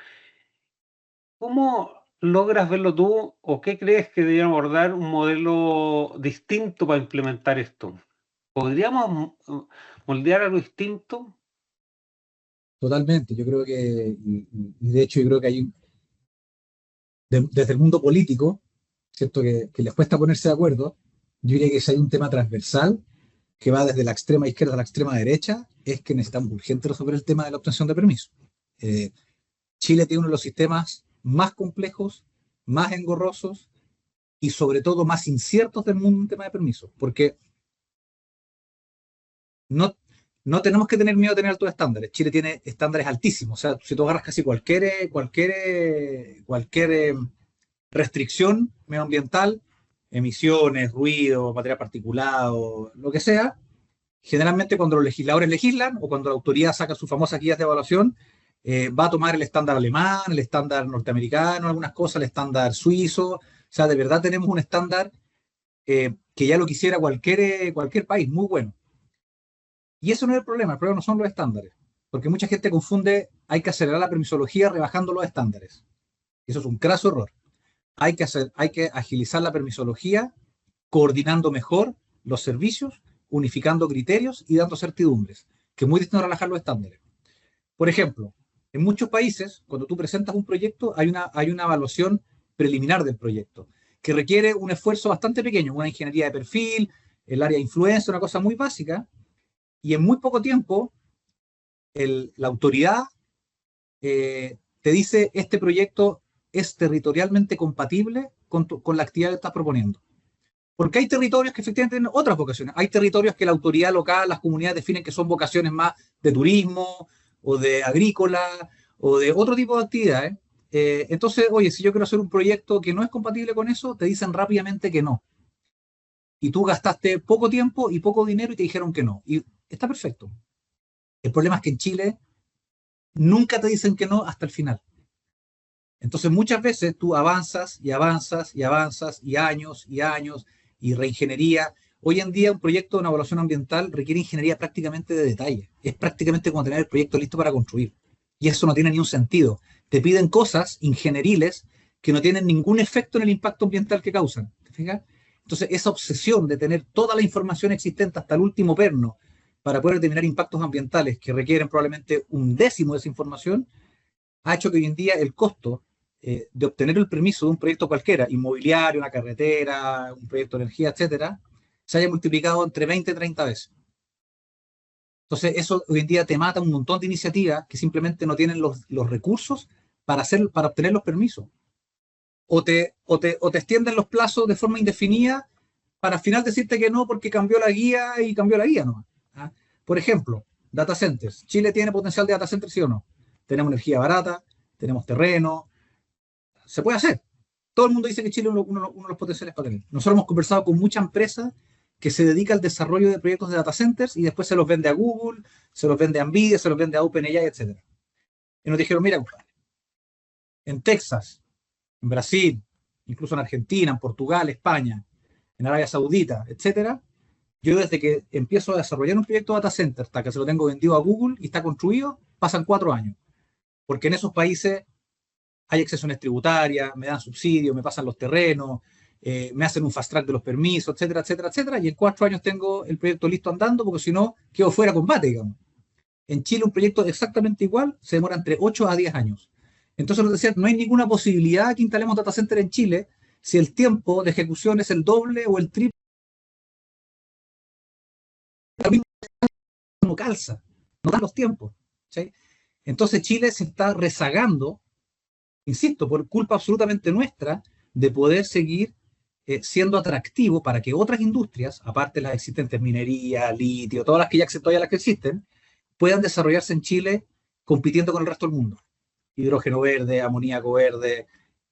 ¿Cómo logras verlo tú o qué crees que deberíamos abordar un modelo distinto para implementar esto? ¿Podríamos moldear algo distinto? Totalmente. Yo creo que, y de hecho yo creo que hay, desde el mundo político, ¿cierto? Que les cuesta ponerse de acuerdo. Yo diría que si hay un tema transversal que va desde la extrema izquierda a la extrema derecha, es que necesitamos urgente resolver el tema de la obtención de permiso. Eh, Chile tiene uno de los sistemas más complejos, más engorrosos y sobre todo más inciertos del mundo en tema de permisos, porque no, no tenemos que tener miedo de tener altos estándares. Chile tiene estándares altísimos. O sea, si tú agarras casi cualquier restricción medioambiental, emisiones, ruido, material particulado, lo que sea, generalmente cuando los legisladores legislan o cuando la autoridad saca sus famosas guías de evaluación, va a tomar el estándar alemán, el estándar norteamericano, algunas cosas, el estándar suizo. O sea, de verdad tenemos un estándar que ya lo quisiera cualquier país, muy bueno. Y eso no es el problema no son los estándares, porque mucha gente confunde, hay que acelerar la permisología rebajando los estándares. Eso es un craso error. Hay que agilizar la permisología coordinando mejor los servicios, unificando criterios y dando certidumbres, que es muy distinto a relajar los estándares. Por ejemplo, en muchos países, cuando tú presentas un proyecto, hay una evaluación preliminar del proyecto, que requiere un esfuerzo bastante pequeño, una ingeniería de perfil, el área de influencia, una cosa muy básica, y en muy poco tiempo la autoridad te dice este proyecto es territorialmente compatible con la actividad que estás proponiendo. Porque hay territorios que efectivamente tienen otras vocaciones. Hay territorios que la autoridad local, las comunidades definen que son vocaciones más de turismo o de agrícola o de otro tipo de actividades. Entonces, oye, si yo quiero hacer un proyecto que no es compatible con eso, te dicen rápidamente que no. Y tú gastaste poco tiempo y poco dinero y te dijeron que no. Y está perfecto. El problema es que en Chile nunca te dicen que no hasta el final. Entonces muchas veces tú avanzas y avanzas y avanzas y años y reingeniería. Hoy en día un proyecto de una evaluación ambiental requiere ingeniería prácticamente de detalle. Es prácticamente como tener el proyecto listo para construir. Y eso no tiene ni un sentido. Te piden cosas ingenieriles que no tienen ningún efecto en el impacto ambiental que causan. ¿Te fijas? Entonces esa obsesión de tener toda la información existente hasta el último perno para poder determinar impactos ambientales que requieren probablemente un décimo de esa información, ha hecho que hoy en día el costo de obtener el permiso de un proyecto cualquiera, inmobiliario, una carretera, un proyecto de energía, etcétera, se haya multiplicado entre 20 y 30 veces. Entonces, eso hoy en día te mata un montón de iniciativas que simplemente no tienen los recursos para obtener los permisos. O te extienden los plazos de forma indefinida para al final decirte que no porque cambió la guía y cambió la guía, ¿no? ¿Ah? Por ejemplo, data centers. ¿Chile tiene potencial de data centers, sí o no? Tenemos energía barata, tenemos terreno, se puede hacer. Todo el mundo dice que Chile es uno de los potenciales para tener. Nosotros hemos conversado con muchas empresas que se dedican al desarrollo de proyectos de data centers y después se los vende a Google, se los vende a Nvidia, se los vende a OpenAI, etc. Y nos dijeron, mira, en Texas, en Brasil, incluso en Argentina, en Portugal, España, en Arabia Saudita, etcétera, yo desde que empiezo a desarrollar un proyecto de data center hasta que se lo tengo vendido a Google y está construido, pasan 4 años. Porque en esos países hay exenciones tributarias, me dan subsidios, me pasan los terrenos, me hacen un fast track de los permisos, etcétera, etcétera, etcétera, y en 4 años tengo el proyecto listo andando, porque si no, quedo fuera de combate, digamos. En Chile un proyecto exactamente igual se demora entre 8 a 10 años. Entonces nos decían, no hay ninguna posibilidad que instalemos data center en Chile si el tiempo de ejecución es el doble o el triple, no calza, no dan los tiempos. ¿Sí? Entonces Chile se está rezagando, insisto, por culpa absolutamente nuestra, de poder seguir siendo atractivo para que otras industrias, aparte de las existentes, minería, litio, todas las que ya todavía las que existen, puedan desarrollarse en Chile compitiendo con el resto del mundo. Hidrógeno verde, amoníaco verde,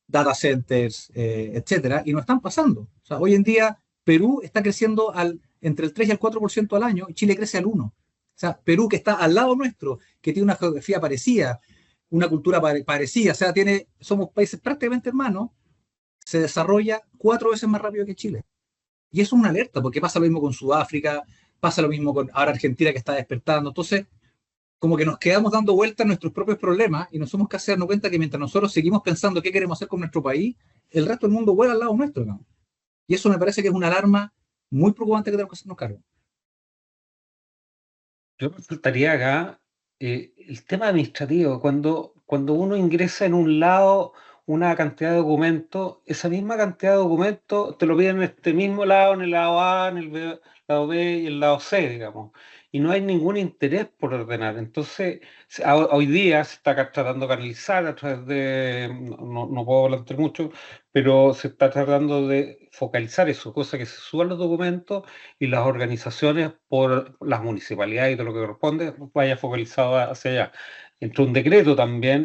data centers, etcétera, y no están pasando. O sea, hoy en día Perú está creciendo entre el 3 y el 4% al año y Chile crece al 1%. O sea, Perú, que está al lado nuestro, que tiene una geografía parecida, una cultura parecida, o sea, somos países prácticamente hermanos, se desarrolla 4 veces más rápido que Chile. Y eso es una alerta, porque pasa lo mismo con Sudáfrica, pasa lo mismo con ahora Argentina que está despertando. Entonces, como que nos quedamos dando vueltas a nuestros propios problemas y no somos casi darnos cuenta que mientras nosotros seguimos pensando qué queremos hacer con nuestro país, el resto del mundo vuela al lado nuestro, ¿no? Y eso me parece que es una alarma muy preocupante que tenemos que hacernos cargo. Yo resaltaría acá el tema administrativo. Cuando uno ingresa en un lado una cantidad de documentos, esa misma cantidad de documentos te lo piden en este mismo lado, en el lado A, en el lado B y el lado C, digamos. y no hay ningún interés por ordenar. Entonces, hoy día se está tratando de canalizar a través de, no puedo hablar mucho, pero se está tratando de focalizar eso, cosa que se suban los documentos y las organizaciones por las municipalidades y todo lo que corresponde vaya focalizado hacia allá. Entró un decreto también,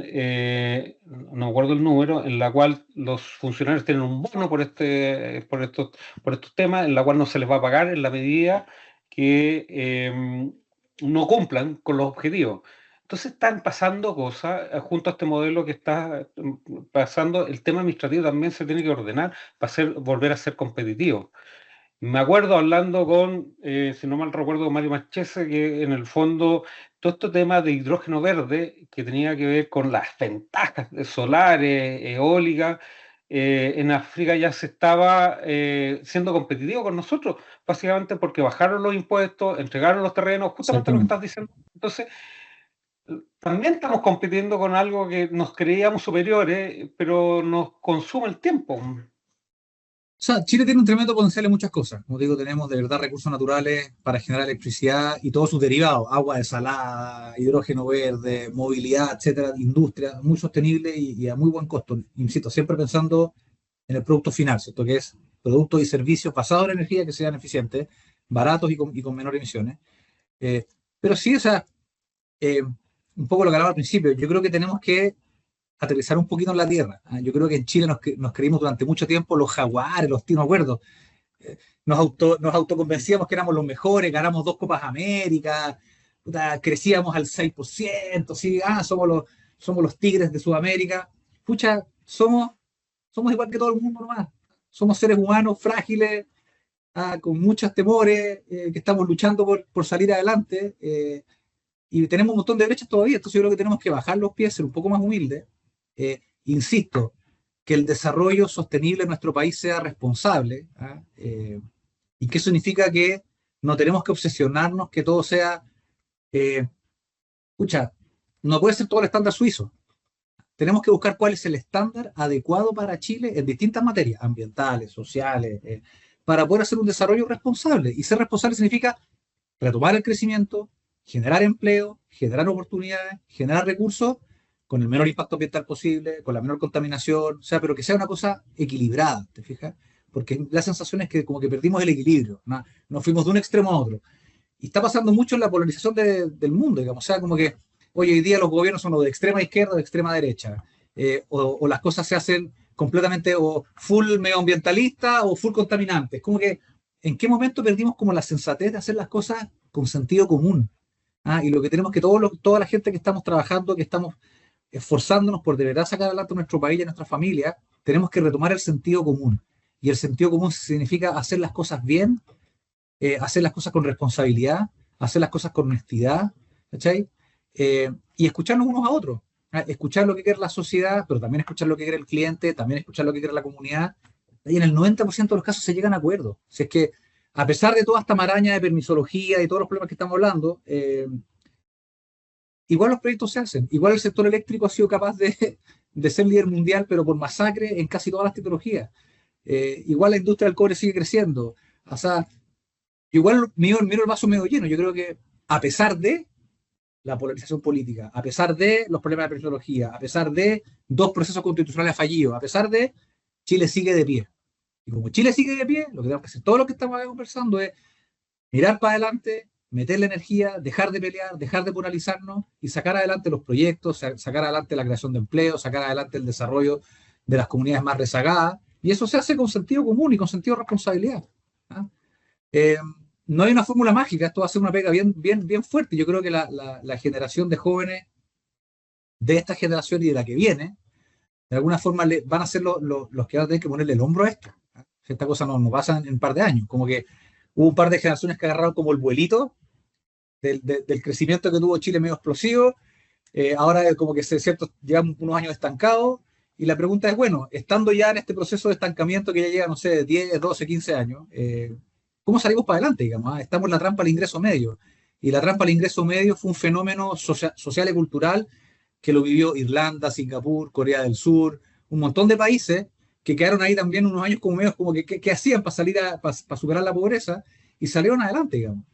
no me acuerdo el número, en la cual los funcionarios tienen un bono por estos temas, en la cual no se les va a pagar en la medida que no cumplan con los objetivos. Entonces están pasando cosas, junto a este modelo que está pasando, el tema administrativo también se tiene que ordenar para volver a ser competitivo. Me acuerdo hablando con, si no mal recuerdo, con Mario Marchese, que en el fondo todo este tema de hidrógeno verde, que tenía que ver con las ventajas de solares, eólicas, en África ya se estaba siendo competitivo con nosotros, básicamente porque bajaron los impuestos, entregaron los terrenos, justamente lo que Exactamente. estás diciendo. Entonces, también estamos compitiendo con algo que nos creíamos superiores, pero nos consume el tiempo. O sea, Chile tiene un tremendo potencial en muchas cosas. Como digo, tenemos de verdad recursos naturales para generar electricidad y todos sus derivados, agua desalada, hidrógeno verde, movilidad, etcétera, industria, muy sostenible y a muy buen costo. Insisto, siempre pensando en el producto final, ¿cierto? Que es productos y servicios basados en energía que sean eficientes, baratos y con menores emisiones. Eh, pero sí, o sea, un poco lo que hablaba al principio, yo creo que tenemos que aterrizar un poquito en la tierra. Yo creo que en Chile nos creímos durante mucho tiempo los jaguares, los tíos, no me acuerdo. Nos autoconvencíamos que éramos los mejores, ganamos 2 Copas América, puta, crecíamos al 6%, ¿sí? Somos los tigres de Sudamérica. Pucha, somos igual que todo el mundo nomás. Somos seres humanos frágiles, con muchos temores, que estamos luchando por salir adelante, y tenemos un montón de brechas todavía. Entonces yo creo que tenemos que bajar los pies, ser un poco más humildes. Insisto, que el desarrollo sostenible en nuestro país sea responsable. ¿Y qué significa? Que no tenemos que obsesionarnos que todo sea, eh, escucha, no puede ser todo el estándar suizo. Tenemos que buscar cuál es el estándar adecuado para Chile en distintas materias, ambientales, sociales, para poder hacer un desarrollo responsable. Y ser responsable significa retomar el crecimiento, generar empleo, generar oportunidades, generar recursos con el menor impacto ambiental posible, con la menor contaminación, o sea, pero que sea una cosa equilibrada, ¿te fijas? Porque la sensación es que como que perdimos el equilibrio, ¿no? Nos fuimos de un extremo a otro. Y está pasando mucho en la polarización del mundo, digamos, o sea, como que hoy día los gobiernos son o de extrema izquierda o de extrema derecha, o las cosas se hacen completamente o full medioambientalista o full contaminantes. Como que, ¿en qué momento perdimos como la sensatez de hacer las cosas con sentido común? Y lo que tenemos que toda la gente que estamos trabajando, que estamos esforzándonos por de verdad sacar adelante nuestro país y a nuestra familia, tenemos que retomar el sentido común. Y el sentido común significa hacer las cosas bien, hacer las cosas con responsabilidad, hacer las cosas con honestidad, ¿cachai? Y escucharnos unos a otros. Escuchar lo que quiere la sociedad, pero también escuchar lo que quiere el cliente, también escuchar lo que quiere la comunidad. Y en el 90% de los casos se llegan a acuerdos. Si es que, a pesar de toda esta maraña de permisología y todos los problemas que estamos hablando, igual los proyectos se hacen. Igual el sector eléctrico ha sido capaz de ser líder mundial, pero por masacre en casi todas las tecnologías. Igual la industria del cobre sigue creciendo. O sea, igual miro el vaso medio lleno. Yo creo que a pesar de la polarización política, a pesar de los problemas de tecnología, a pesar de 2 procesos constitucionales fallidos, a pesar de, Chile sigue de pie. Y como Chile sigue de pie, lo que tenemos que hacer, todo lo que estamos conversando, es mirar para adelante, meter la energía, dejar de pelear, dejar de polarizarnos y sacar adelante los proyectos, sacar adelante la creación de empleo, sacar adelante el desarrollo de las comunidades más rezagadas. Y eso se hace con sentido común y con sentido de responsabilidad. ¿Ah? Eh, no hay una fórmula mágica, esto va a ser una pega bien, bien, bien fuerte. Yo creo que la generación de jóvenes de esta generación y de la que viene, de alguna forma van a ser los que van a tener que ponerle el hombro a esto. Esta cosa no pasa en un par de años, como que hubo un par de generaciones que agarraron como el vuelito del crecimiento que tuvo Chile medio explosivo. Ahora como que cierto, llevamos unos años estancados, y la pregunta es, bueno, estando ya en este proceso de estancamiento que ya lleva, no sé, 10, 12, 15 años, ¿cómo salimos para adelante, digamos? Estamos en la trampa al ingreso medio, y la trampa al ingreso medio fue un fenómeno social y cultural que lo vivió Irlanda, Singapur, Corea del Sur, un montón de países que quedaron ahí también unos años como medios, como que hacían para salir para superar la pobreza, y salieron adelante, digamos.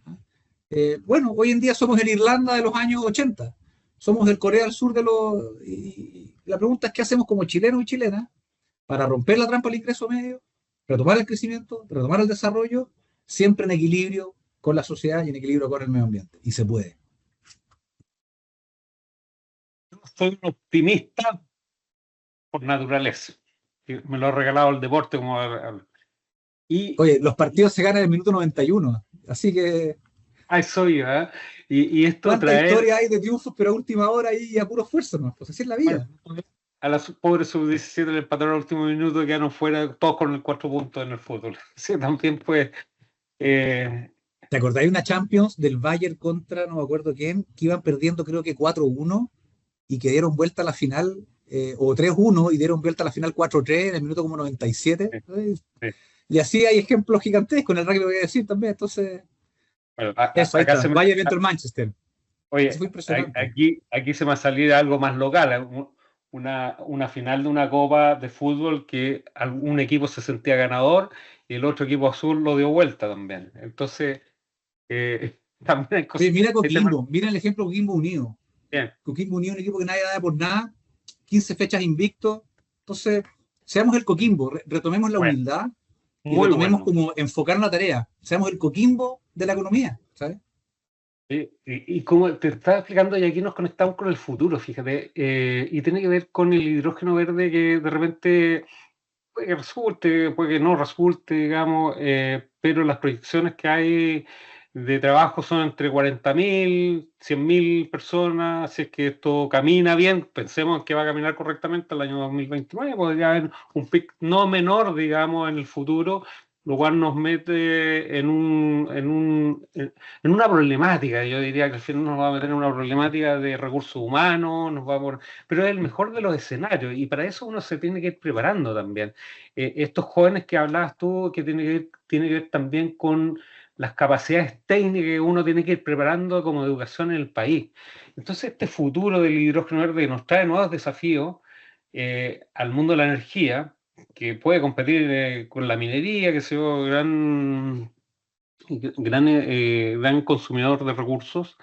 Bueno, hoy en día somos el Irlanda de los años 80, somos el Corea del Sur de los... Y la pregunta es, ¿qué hacemos como chilenos y chilenas para romper la trampa del ingreso medio, retomar el crecimiento, retomar el desarrollo, siempre en equilibrio con la sociedad y en equilibrio con el medio ambiente? Y se puede. Soy un optimista por naturaleza. Me lo ha regalado el deporte como... Y Oye, los partidos se ganan en el minuto 91, así que a eso iba, ¿eh? Y esto ¿cuánta traer historia hay de triunfos, pero a última hora y a puro esfuerzo? ¿No? Pues así es la vida. bueno, a la pobre sub-17 le empataron al último minuto y quedaron fuera todos con el 4 puntos en el fútbol. Sí, también pues... ¿Te acordáis de una Champions del Bayern contra no me acuerdo quién, que iban perdiendo creo que 4-1 y que dieron vuelta a la final, o 3-1 y dieron vuelta a la final 4-3 en el minuto como 97? sí, sí. Y así hay ejemplos gigantescos en el rugby, voy a decir también. Entonces, Bueno, eso, ahí acá está. Bayern contra el Manchester. Eso oye, fue impresionante. aquí se me va a salir algo más local, una final de una copa de fútbol que un equipo se sentía ganador y el otro equipo azul lo dio vuelta también. Entonces, también hay Oye, cosas... mira hay temas- Coquimbo, mira el ejemplo de Coquimbo Unido. bien, Coquimbo Unido, un equipo que nadie da por nada, 15 fechas invicto. Entonces, seamos el Coquimbo, retomemos la bueno, humildad y muy retomemos bueno. como enfocar la tarea. Seamos el Coquimbo de la economía, ¿sabes? Y como te estaba explicando, y aquí nos conectamos con el futuro, fíjate, y tiene que ver con el hidrógeno verde que de repente puede que resulte, puede que no resulte, digamos, pero las proyecciones que hay de trabajo son entre 40.000, 100.000 personas, si es que esto camina bien, pensemos que va a caminar correctamente el año 2029, podría haber un pic no menor, digamos, en el futuro, lo cual nos mete en una problemática. Yo diría que al final nos va a meter en una problemática de recursos humanos, pero es el mejor de los escenarios y para eso uno se tiene que ir preparando también. Estos jóvenes que hablabas tú, que tiene que ver también con las capacidades técnicas que uno tiene que ir preparando como educación en el país. Entonces, este futuro del hidrógeno verde nos trae nuevos desafíos al mundo de la energía, que puede competir con la minería, que sea gran consumidor de recursos.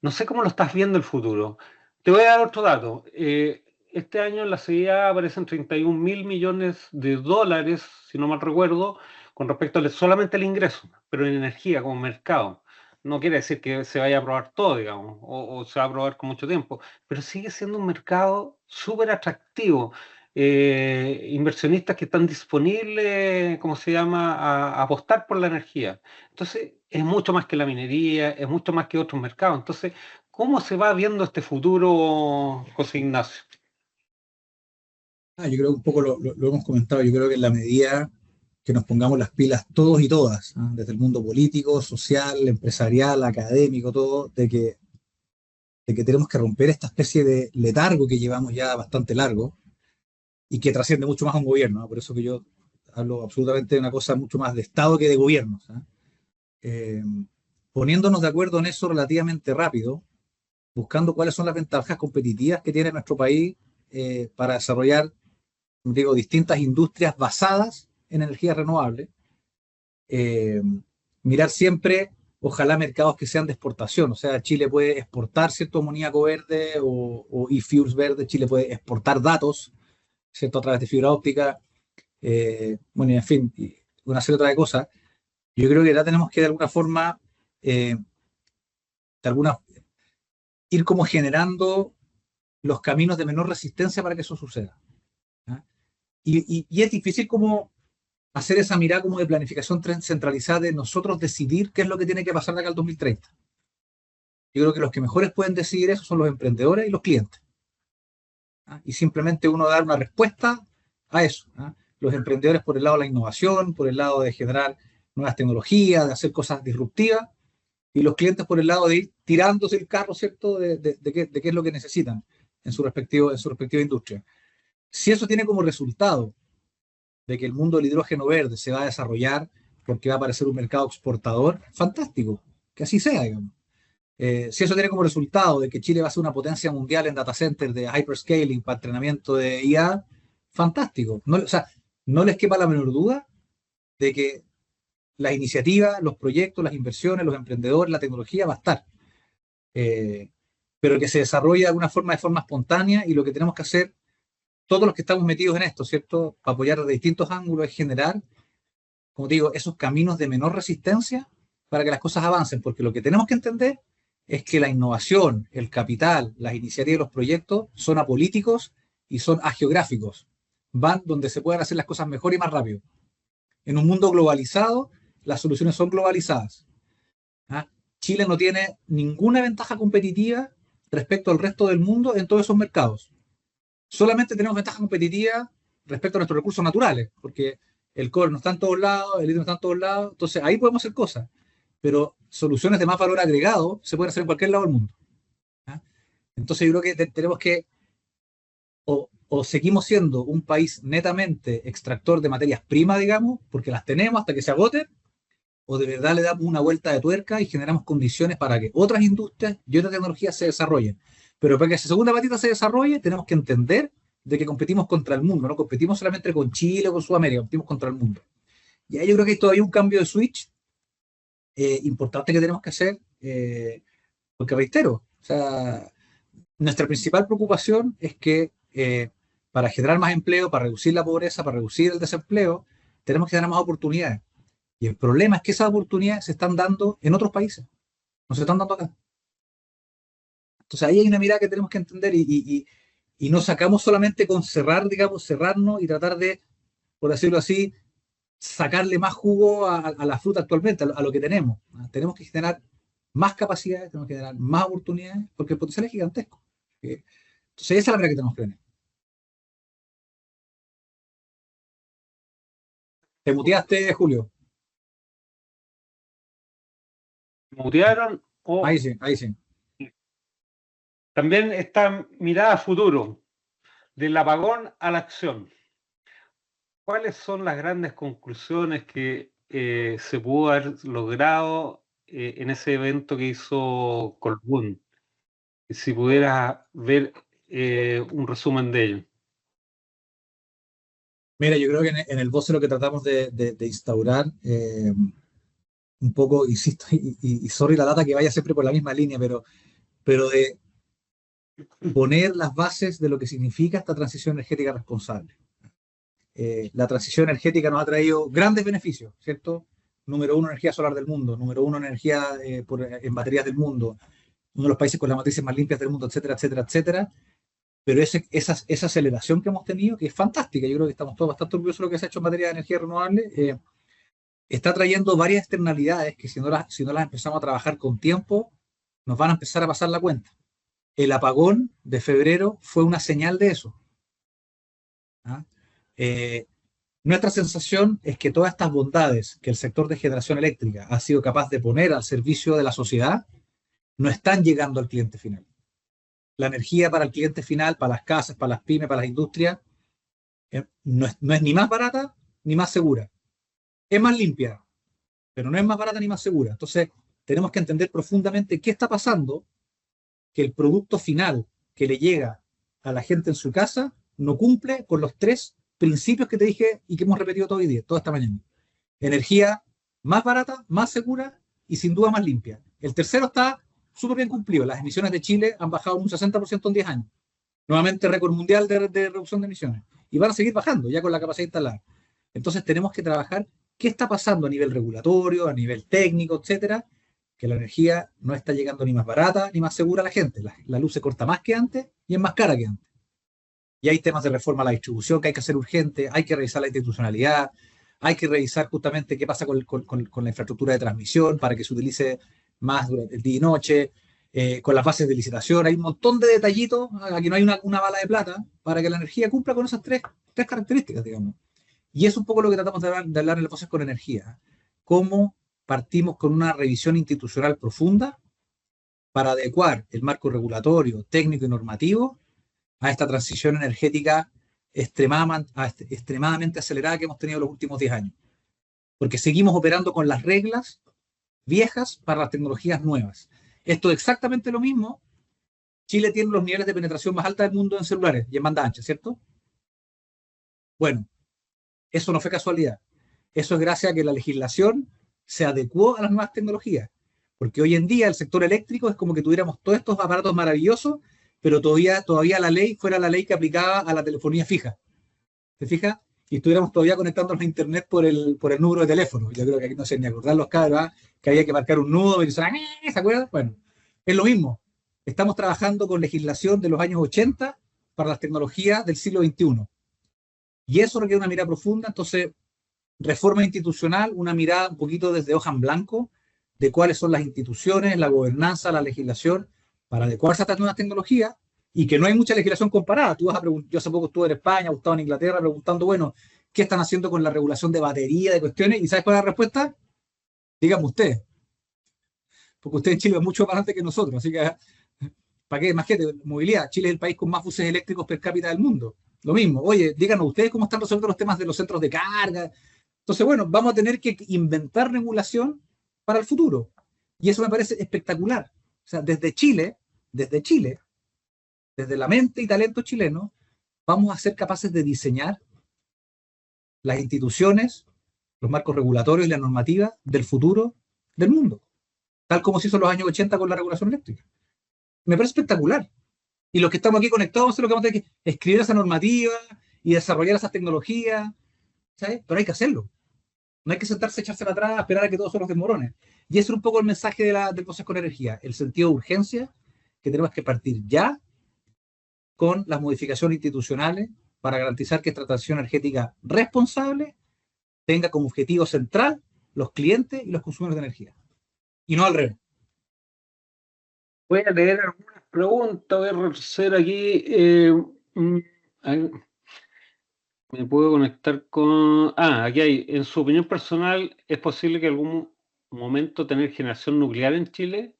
No sé cómo lo estás viendo el futuro. Te voy a dar otro dato. Este año en la CIA aparecen 31.000 millones de dólares, si no mal recuerdo, con respecto solamente al ingreso, pero en energía como mercado. No quiere decir que se vaya a aprobar todo, digamos, o se va a aprobar con mucho tiempo, pero sigue siendo un mercado súper atractivo. Inversionistas que están disponibles, ¿cómo se llama?, a apostar por la energía. Entonces, es mucho más que la minería, es mucho más que otros mercados. Entonces, ¿cómo se va viendo este futuro, José Ignacio? Yo creo que un poco lo hemos comentado. Yo creo que en la medida que nos pongamos las pilas todos y todas, ¿ah? Desde el mundo político, social, empresarial, académico, todo, de que tenemos que romper esta especie de letargo que llevamos ya bastante largo y que trasciende mucho más a un gobierno, ¿no? Por eso que yo hablo absolutamente de una cosa mucho más de Estado que de gobierno. Eh, Poniéndonos de acuerdo en eso relativamente rápido, buscando cuáles son las ventajas competitivas que tiene nuestro país para desarrollar, digo, distintas industrias basadas en energías renovables. Eh, Mirar siempre, ojalá, mercados que sean de exportación. O sea, Chile puede exportar cierto amoníaco verde o e-fuels verde, Chile puede exportar datos, ¿cierto? A través de fibra óptica, bueno, y en fin, y una serie otra de cosas. Yo creo que ya tenemos que de alguna forma, de alguna, ir como generando los caminos de menor resistencia para que eso suceda. ¿Ah? Y es difícil como hacer esa mirada como de planificación centralizada de nosotros decidir qué es lo que tiene que pasar de acá al 2030. Yo creo que los que mejores pueden decidir eso son los emprendedores y los clientes. ¿Ah? Y simplemente uno dar una respuesta a eso. ¿Ah? Los emprendedores por el lado de la innovación, por el lado de generar nuevas tecnologías, de hacer cosas disruptivas, y los clientes por el lado de ir tirándose el carro, ¿cierto?, de qué es lo que necesitan en su respectiva industria. Si eso tiene como resultado de que el mundo del hidrógeno verde se va a desarrollar porque va a aparecer un mercado exportador, fantástico, que así sea, digamos. Si eso tiene como resultado de que Chile va a ser una potencia mundial en data centers de hyperscaling para entrenamiento de IA, fantástico. No, o sea, no les quepa la menor duda de que las iniciativas, los proyectos, las inversiones, los emprendedores, la tecnología va a estar. Pero que se desarrolle de forma espontánea, y lo que tenemos que hacer, todos los que estamos metidos en esto, ¿cierto? Para apoyar desde distintos ángulos, es generar, como te digo, esos caminos de menor resistencia para que las cosas avancen, porque lo que tenemos que entender es que la innovación, el capital, las iniciativas y los proyectos son apolíticos y son ageográficos. Van donde se pueden hacer las cosas mejor y más rápido. En un mundo globalizado, las soluciones son globalizadas. ¿Ah? Chile no tiene ninguna ventaja competitiva respecto al resto del mundo en todos esos mercados. Solamente tenemos ventaja competitiva respecto a nuestros recursos naturales, porque el cobre no está en todos lados, el litio no está en todos lados, entonces ahí podemos hacer cosas, pero soluciones de más valor agregado se pueden hacer en cualquier lado del mundo. ¿Ah? Entonces yo creo que tenemos que, o seguimos siendo un país netamente extractor de materias primas, digamos, porque las tenemos hasta que se agoten, o de verdad le damos una vuelta de tuerca y generamos condiciones para que otras industrias y otras tecnologías se desarrollen. Pero para que esa segunda patita se desarrolle, tenemos que entender de que competimos contra el mundo, no competimos solamente con Chile o con Sudamérica, competimos contra el mundo. Y ahí yo creo que hay todavía un cambio de switch importante que tenemos que hacer, porque reitero, o sea, nuestra principal preocupación es que para generar más empleo, para reducir la pobreza, para reducir el desempleo, tenemos que dar más oportunidades. Y el problema es que esas oportunidades se están dando en otros países, no se están dando acá. Entonces ahí hay una mirada que tenemos que entender, y no sacamos solamente con cerrar, digamos, cerrarnos y tratar de, por decirlo así, sacarle más jugo a la fruta actualmente, a lo que tenemos. ¿No? Tenemos que generar más capacidades, tenemos que generar más oportunidades, porque el potencial es gigantesco. Entonces esa es la manera que tenemos que tener. ¿Te muteaste, Julio? Mutearon o Ahí sí, ahí sí. también esta mirada a futuro, del apagón a la acción. ¿Cuáles son las grandes conclusiones que se pudo haber logrado en ese evento que hizo Colbún? Si pudieras ver un resumen de ello. Mira, yo creo que en el voce lo que tratamos de instaurar, un poco, insisto, y sorry la data que vaya siempre por la misma línea, pero de poner las bases de lo que significa esta transición energética responsable. La transición energética nos ha traído grandes beneficios, ¿cierto? Número uno, energía solar del mundo. Número uno, energía en baterías del mundo. Uno de los países con las matrices más limpias del mundo, etcétera, etcétera, etcétera. Pero esa aceleración que hemos tenido, que es fantástica, yo creo que estamos todos bastante orgullosos de lo que se ha hecho en materia de energía renovable, está trayendo varias externalidades que si no las empezamos a trabajar con tiempo, nos van a empezar a pasar la cuenta. El apagón de febrero fue una señal de eso. ¿Ah? Nuestra sensación es que todas estas bondades que el sector de generación eléctrica ha sido capaz de poner al servicio de la sociedad no están llegando al cliente final. La energía para el cliente final, para las casas, para las pymes, para las industrias, no es ni más barata ni más segura. Es más limpia, pero no es más barata ni más segura. Entonces, tenemos que entender profundamente qué está pasando, que el producto final que le llega a la gente en su casa no cumple con los tres principios que te dije y que hemos repetido todo el día, toda esta mañana. Energía más barata, más segura y sin duda más limpia. El tercero está súper bien cumplido. Las emisiones de Chile han bajado un 60% en 10 años. Nuevamente récord mundial de reducción de emisiones. Y van a seguir bajando ya con la capacidad instalada. Entonces tenemos que trabajar qué está pasando a nivel regulatorio, a nivel técnico, etcétera, que la energía no está llegando ni más barata ni más segura a la gente. La luz se corta más que antes y es más cara que antes. Y hay temas de reforma a la distribución que hay que hacer urgente, hay que revisar la institucionalidad, hay que revisar justamente qué pasa con la infraestructura de transmisión para que se utilice más durante el día y noche, con las bases de licitación. Hay un montón de detallitos, aquí no hay una bala de plata, para que la energía cumpla con esas tres características, digamos. Y es un poco lo que tratamos de hablar en el Voces con Energía. Cómo partimos con una revisión institucional profunda para adecuar el marco regulatorio, técnico y normativo a esta transición energética extremadamente acelerada que hemos tenido los últimos 10 años. Porque seguimos operando con las reglas viejas para las tecnologías nuevas. Esto es exactamente lo mismo. Chile tiene los niveles de penetración más alta del mundo en celulares y en banda ancha, ¿cierto? Bueno, eso no fue casualidad. Eso es gracias a que la legislación se adecuó a las nuevas tecnologías. Porque hoy en día el sector eléctrico es como que tuviéramos todos estos aparatos maravillosos, pero todavía la ley fuera la ley que aplicaba a la telefonía fija. ¿Te fijas? Y estuviéramos todavía conectándonos a internet por el número de teléfono. Yo creo que aquí no sé ni acordar los cabros, ¿ah? Que había que marcar un nudo y sonar, ¿se acuerdan? Bueno, es lo mismo. Estamos trabajando con legislación de los años 80 para las tecnologías del siglo XXI. Y eso requiere una mirada profunda, entonces, reforma institucional, una mirada un poquito desde hoja en blanco de cuáles son las instituciones, la gobernanza, la legislación, para adecuarse a estas nuevas tecnologías, y que no hay mucha legislación comparada. Tú vas a yo hace poco estuve en España, he estado en Inglaterra preguntando, bueno, ¿qué están haciendo con la regulación de batería, de cuestiones? ¿Y sabes cuál es la respuesta? Díganme ustedes. Porque usted en Chile es mucho más adelante que nosotros, así que, ¿para qué? Imagínate, movilidad. Chile es el país con más buses eléctricos per cápita del mundo. Lo mismo, oye, díganos ustedes cómo están resolviendo los temas de los centros de carga. Entonces, bueno, vamos a tener que inventar regulación para el futuro. Y eso me parece espectacular. O sea, desde la mente y talento chileno, vamos a ser capaces de diseñar las instituciones, los marcos regulatorios y la normativa del futuro del mundo, tal como se hizo en los años 80 con la regulación eléctrica. Me parece espectacular. Y los que estamos aquí conectados, lo que vamos a tener que escribir esa normativa y desarrollar esas tecnologías, ¿sabes? Pero hay que hacerlo. No hay que sentarse, echarse para atrás, esperar a que todo se nos desmorone. Y ese es un poco el mensaje del proceso con energía, el sentido de urgencia, que tenemos que partir ya con las modificaciones institucionales para garantizar que esta transición energética responsable tenga como objetivo central los clientes y los consumidores de energía. Y no al revés. Voy a leer algunas preguntas, voy a retroceder aquí. Me puedo conectar con... aquí hay. En su opinión personal, ¿es posible que en algún momento tener generación nuclear en Chile?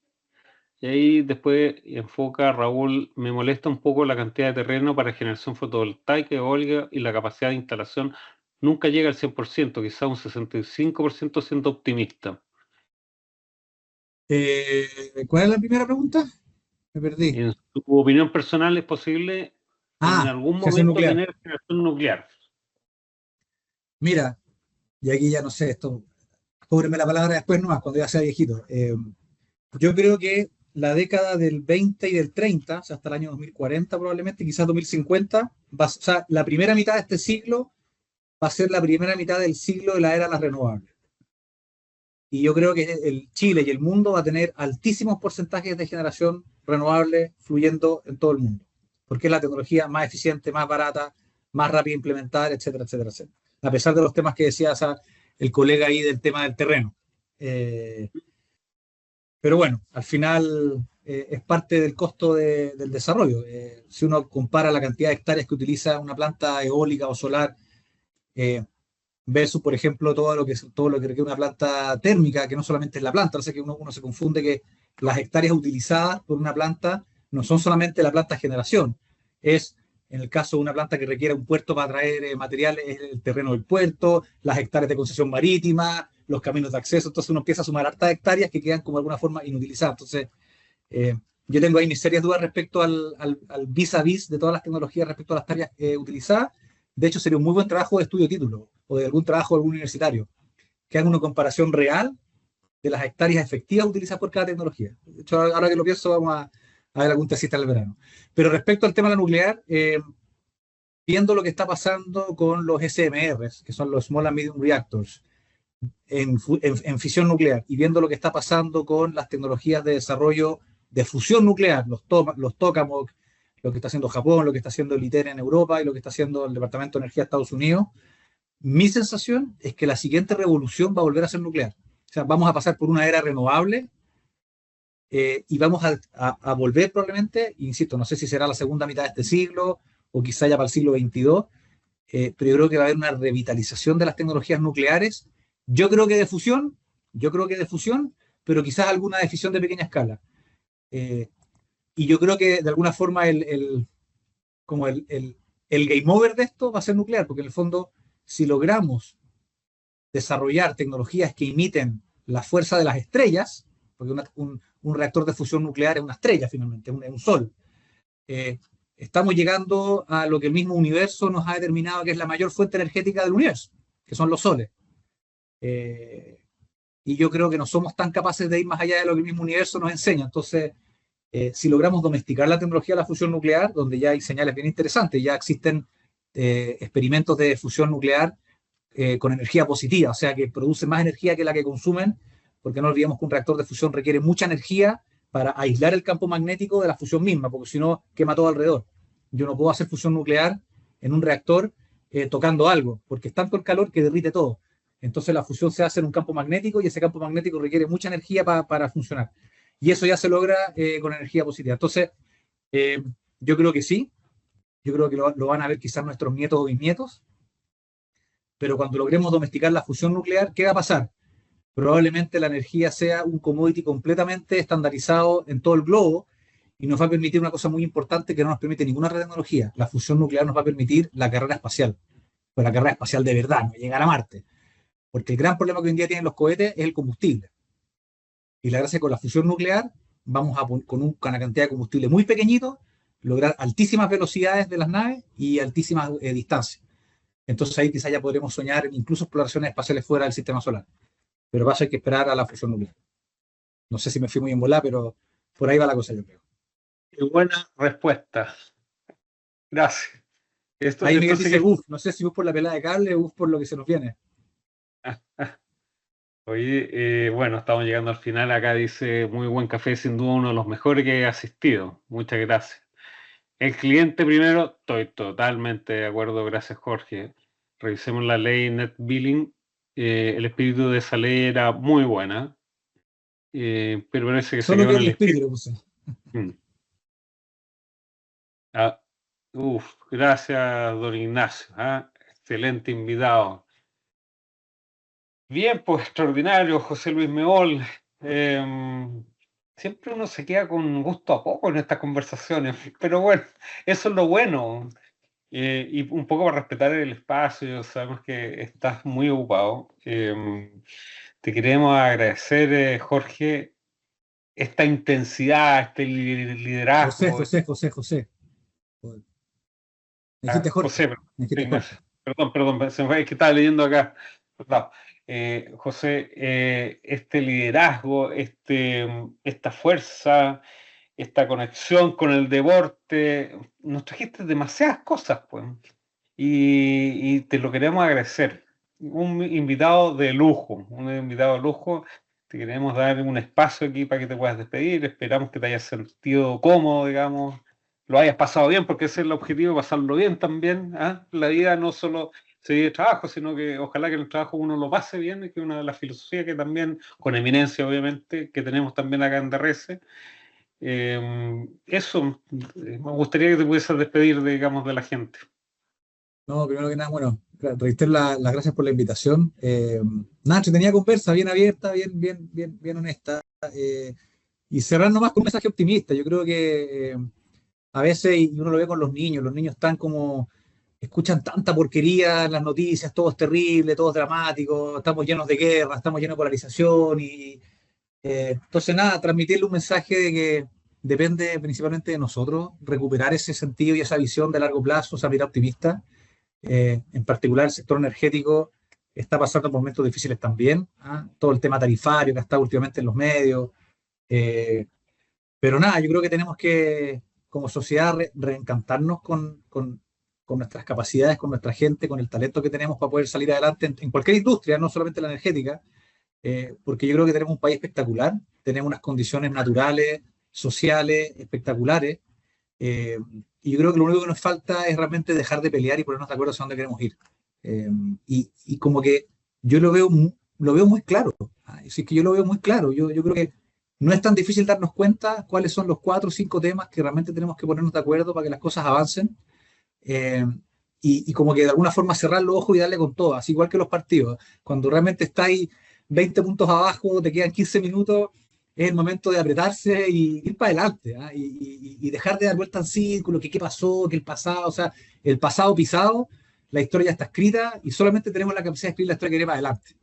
Y ahí después enfoca Raúl, me molesta un poco la cantidad de terreno para generación fotovoltaica, eólica, y la capacidad de instalación nunca llega al 100%, quizá un 65% siendo optimista. ¿Cuál es la primera pregunta? Me perdí. En su opinión personal, ¿es posible en algún generación momento nuclear. tener generación nuclear? Mira, y aquí ya no sé, esto, cóbreme la palabra después nomás, cuando ya sea viejito. Yo creo que la década del 20 y del 30, o sea, hasta el año 2040 probablemente, quizás 2050, o sea, la primera mitad de este siglo va a ser la primera mitad del siglo de la era de las renovables. Y yo creo que el Chile y el mundo va a tener altísimos porcentajes de generación renovable fluyendo en todo el mundo, porque es la tecnología más eficiente, más barata, más rápida de implementar, etcétera, etcétera, etcétera. A pesar de los temas que decía el colega ahí del tema del terreno. Pero bueno, al final es parte del costo del desarrollo. Si uno compara la cantidad de hectáreas que utiliza una planta eólica o solar versus, por ejemplo, todo lo que requiere una planta térmica, que no solamente es la planta, sé que uno se confunde que las hectáreas utilizadas por una planta no son solamente la planta de generación, es en el caso de una planta que requiere un puerto para traer materiales, es el terreno del puerto, las hectáreas de concesión marítima, los caminos de acceso, entonces uno empieza a sumar hartas hectáreas que quedan como de alguna forma inutilizadas. Entonces, yo tengo ahí mis serias dudas respecto al vis a vis de todas las tecnologías respecto a las tareas utilizadas. De hecho, sería un muy buen trabajo de estudio título o de algún trabajo de algún universitario que haga una comparación real de las hectáreas efectivas utilizadas por cada tecnología. De hecho, ahora que lo pienso, vamos a ver algún tesista en el verano. Pero respecto al tema de la nuclear, viendo lo que está pasando con los SMRs, que son los Small and Medium Reactors, en fisión nuclear, y viendo lo que está pasando con las tecnologías de desarrollo de fusión nuclear, los tokamak, lo que está haciendo Japón, lo que está haciendo el ITER en Europa y lo que está haciendo el Departamento de Energía de Estados Unidos, mi sensación es que la siguiente revolución va a volver a ser nuclear. O sea, vamos a pasar por una era renovable y vamos a volver probablemente, insisto, no sé si será la segunda mitad de este siglo o quizá ya para el siglo XXII, pero yo creo que va a haber una revitalización de las tecnologías nucleares. Yo creo que de fusión, pero quizás alguna de fisión de pequeña escala. Y yo creo que de alguna forma el game over de esto va a ser nuclear, porque en el fondo, si logramos desarrollar tecnologías que imiten la fuerza de las estrellas, porque un reactor de fusión nuclear es una estrella finalmente, es un sol, estamos llegando a lo que el mismo universo nos ha determinado que es la mayor fuente energética del universo, que son los soles. y yo creo que no somos tan capaces de ir más allá de lo que el mismo universo nos enseña. Entonces, si logramos domesticar la tecnología de la fusión nuclear, donde ya hay señales bien interesantes, ya existen experimentos de fusión nuclear con energía positiva, o sea, que produce más energía que la que consumen, porque no olvidemos que un reactor de fusión requiere mucha energía para aislar el campo magnético de la fusión misma, porque si no, quema todo alrededor. Yo no puedo hacer fusión nuclear en un reactor tocando algo, porque es tanto el calor que derrite todo. Entonces la fusión se hace en un campo magnético y ese campo magnético requiere mucha energía para funcionar. Y eso ya se logra con energía positiva. Entonces, eh, yo creo que sí, yo creo que lo van a ver quizás nuestros nietos o bisnietos, pero cuando logremos domesticar la fusión nuclear, ¿qué va a pasar? Probablemente la energía sea un commodity completamente estandarizado en todo el globo y nos va a permitir una cosa muy importante que no nos permite ninguna otra tecnología. La fusión nuclear nos va a permitir la carrera espacial, pues la carrera espacial de verdad, no llegar a Marte. Porque el gran problema que hoy en día tienen los cohetes es el combustible. Y la gracia con la fusión nuclear, vamos a con una cantidad de combustible muy pequeñito, lograr altísimas velocidades de las naves y altísimas distancias. Entonces ahí quizá ya podremos soñar en incluso exploraciones espaciales fuera del sistema solar. Pero va a ser que esperar a la fusión nuclear. No sé si me fui muy en volá, pero por ahí va la cosa, yo creo. Qué buena respuesta. Gracias. Ahí Miguel Entonces, dice, uff, no sé si uff por la pelada de cable, uff por lo que se nos viene. Oye, bueno, estamos llegando al final. Acá dice, muy buen café, sin duda uno de los mejores que he asistido. Muchas gracias. El cliente primero, estoy totalmente de acuerdo, gracias Jorge. Revisemos la ley Net Billing. El espíritu de esa ley era muy buena, pero parece que se Solo quedó que en el el espíritu espíritu. lo puse. Mm. Ah, gracias, don Ignacio. Excelente invitado. Bien, pues extraordinario, José Luis Meol. Siempre uno se queda con gusto a poco en estas conversaciones, pero bueno, eso es lo bueno. Y un poco para respetar el espacio, sabemos que estás muy ocupado. Te queremos agradecer, Jorge, esta intensidad, este liderazgo. José. Me dijiste Jorge. José, Me dijiste Jorge. perdón, se me fue, es que estaba leyendo acá. Perdón. José, este liderazgo, esta fuerza, esta conexión con el deporte, nos trajiste demasiadas cosas, pues. Y te lo queremos agradecer. Un invitado de lujo, Te queremos dar un espacio aquí para que te puedas despedir. Esperamos que te hayas sentido cómodo, digamos, lo hayas pasado bien, porque ese es el objetivo, pasarlo bien también. La vida no solo se vive de trabajo, sino que ojalá que en el trabajo uno lo pase bien, que es una de las filosofías que también, con eminencia obviamente, que tenemos también acá en DRS. Eso, me gustaría que te pudieras despedir, digamos, de la gente. No, primero que nada, bueno, reitero las gracias por la invitación. Nada, entretenida conversa, bien abierta, bien honesta. Y cerrar nomás con un mensaje optimista. Yo creo que a veces, y uno lo ve con los niños están como, escuchan tanta porquería en las noticias, todo es terrible, todo es dramático, estamos llenos de guerra, estamos llenos de polarización. Entonces, nada, transmitirle un mensaje de que depende principalmente de nosotros, recuperar ese sentido y esa visión de largo plazo, esa mirada optimista. En particular, el sector energético está pasando por momentos difíciles también. Todo el tema tarifario que está últimamente en los medios. eh, pero nada, yo creo que tenemos que, como sociedad, reencantarnos con nuestras capacidades, con nuestra gente, con el talento que tenemos para poder salir adelante en cualquier industria, no solamente la energética, porque yo creo que tenemos un país espectacular, tenemos unas condiciones naturales, sociales espectaculares, eh, y yo creo que lo único que nos falta es realmente dejar de pelear y ponernos de acuerdo hacia dónde queremos ir. Y como que yo lo veo muy claro. Así que yo lo veo muy claro. Yo creo que no es tan difícil darnos cuenta cuáles son los 4 o 5 temas que realmente tenemos que ponernos de acuerdo para que las cosas avancen. eh, y como que de alguna forma cerrar los ojos y darle con todo, así igual que los partidos. Cuando realmente estáis 20 puntos abajo, te quedan 15 minutos, es el momento de apretarse y ir para adelante, y dejar de dar vuelta en círculo, que qué pasó, que el pasado, o sea, el pasado pisado, la historia ya está escrita y solamente tenemos la capacidad de escribir la historia que viene para adelante.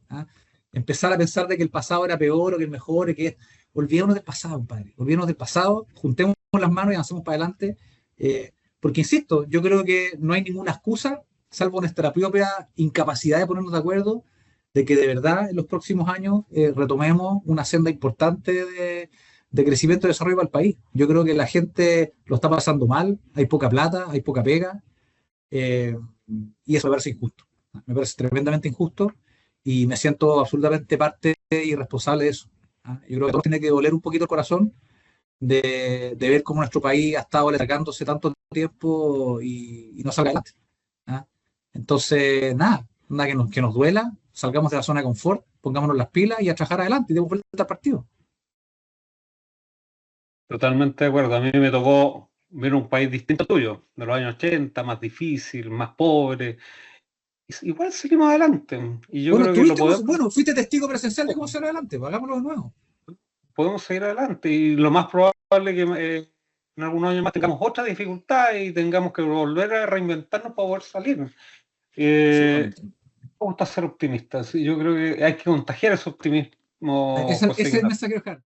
Empezar a pensar de que el pasado era peor o que el mejor, y que olvidémonos del pasado, compadre, olvidémonos del pasado, juntemos las manos y avancemos para adelante. Porque, insisto, yo creo que no hay ninguna excusa, salvo nuestra propia incapacidad de ponernos de acuerdo, de que de verdad en los próximos años retomemos una senda importante de crecimiento y desarrollo para el país. Yo creo que la gente lo está pasando mal, hay poca plata, hay poca pega, eh, y eso me parece injusto. Me parece tremendamente injusto y me siento absolutamente parte y responsable de eso. Yo creo que a todos tiene que doler un poquito el corazón de ver cómo nuestro país ha estado atacándose tanto tiempo y no sale adelante. ¿Ah? Entonces, nada que nos duela, salgamos de la zona de confort, pongámonos las pilas y a trabajar adelante y demos vuelta al partido. Totalmente de acuerdo. A mí me tocó ver un país distinto al tuyo, de los años 80, más difícil, más pobre. Igual seguimos adelante. Y yo Bueno, creo que lo fuiste testigo presencial de cómo se adelante, pues hagámoslo de nuevo. podemos seguir adelante. Y lo más probable es que en algunos años más tengamos otra dificultad y tengamos que volver a reinventarnos para poder salir. Me gusta ser optimista. Sí, yo creo que hay que contagiar ese optimismo. Ese es José el Ignacio. mensaje que dejar.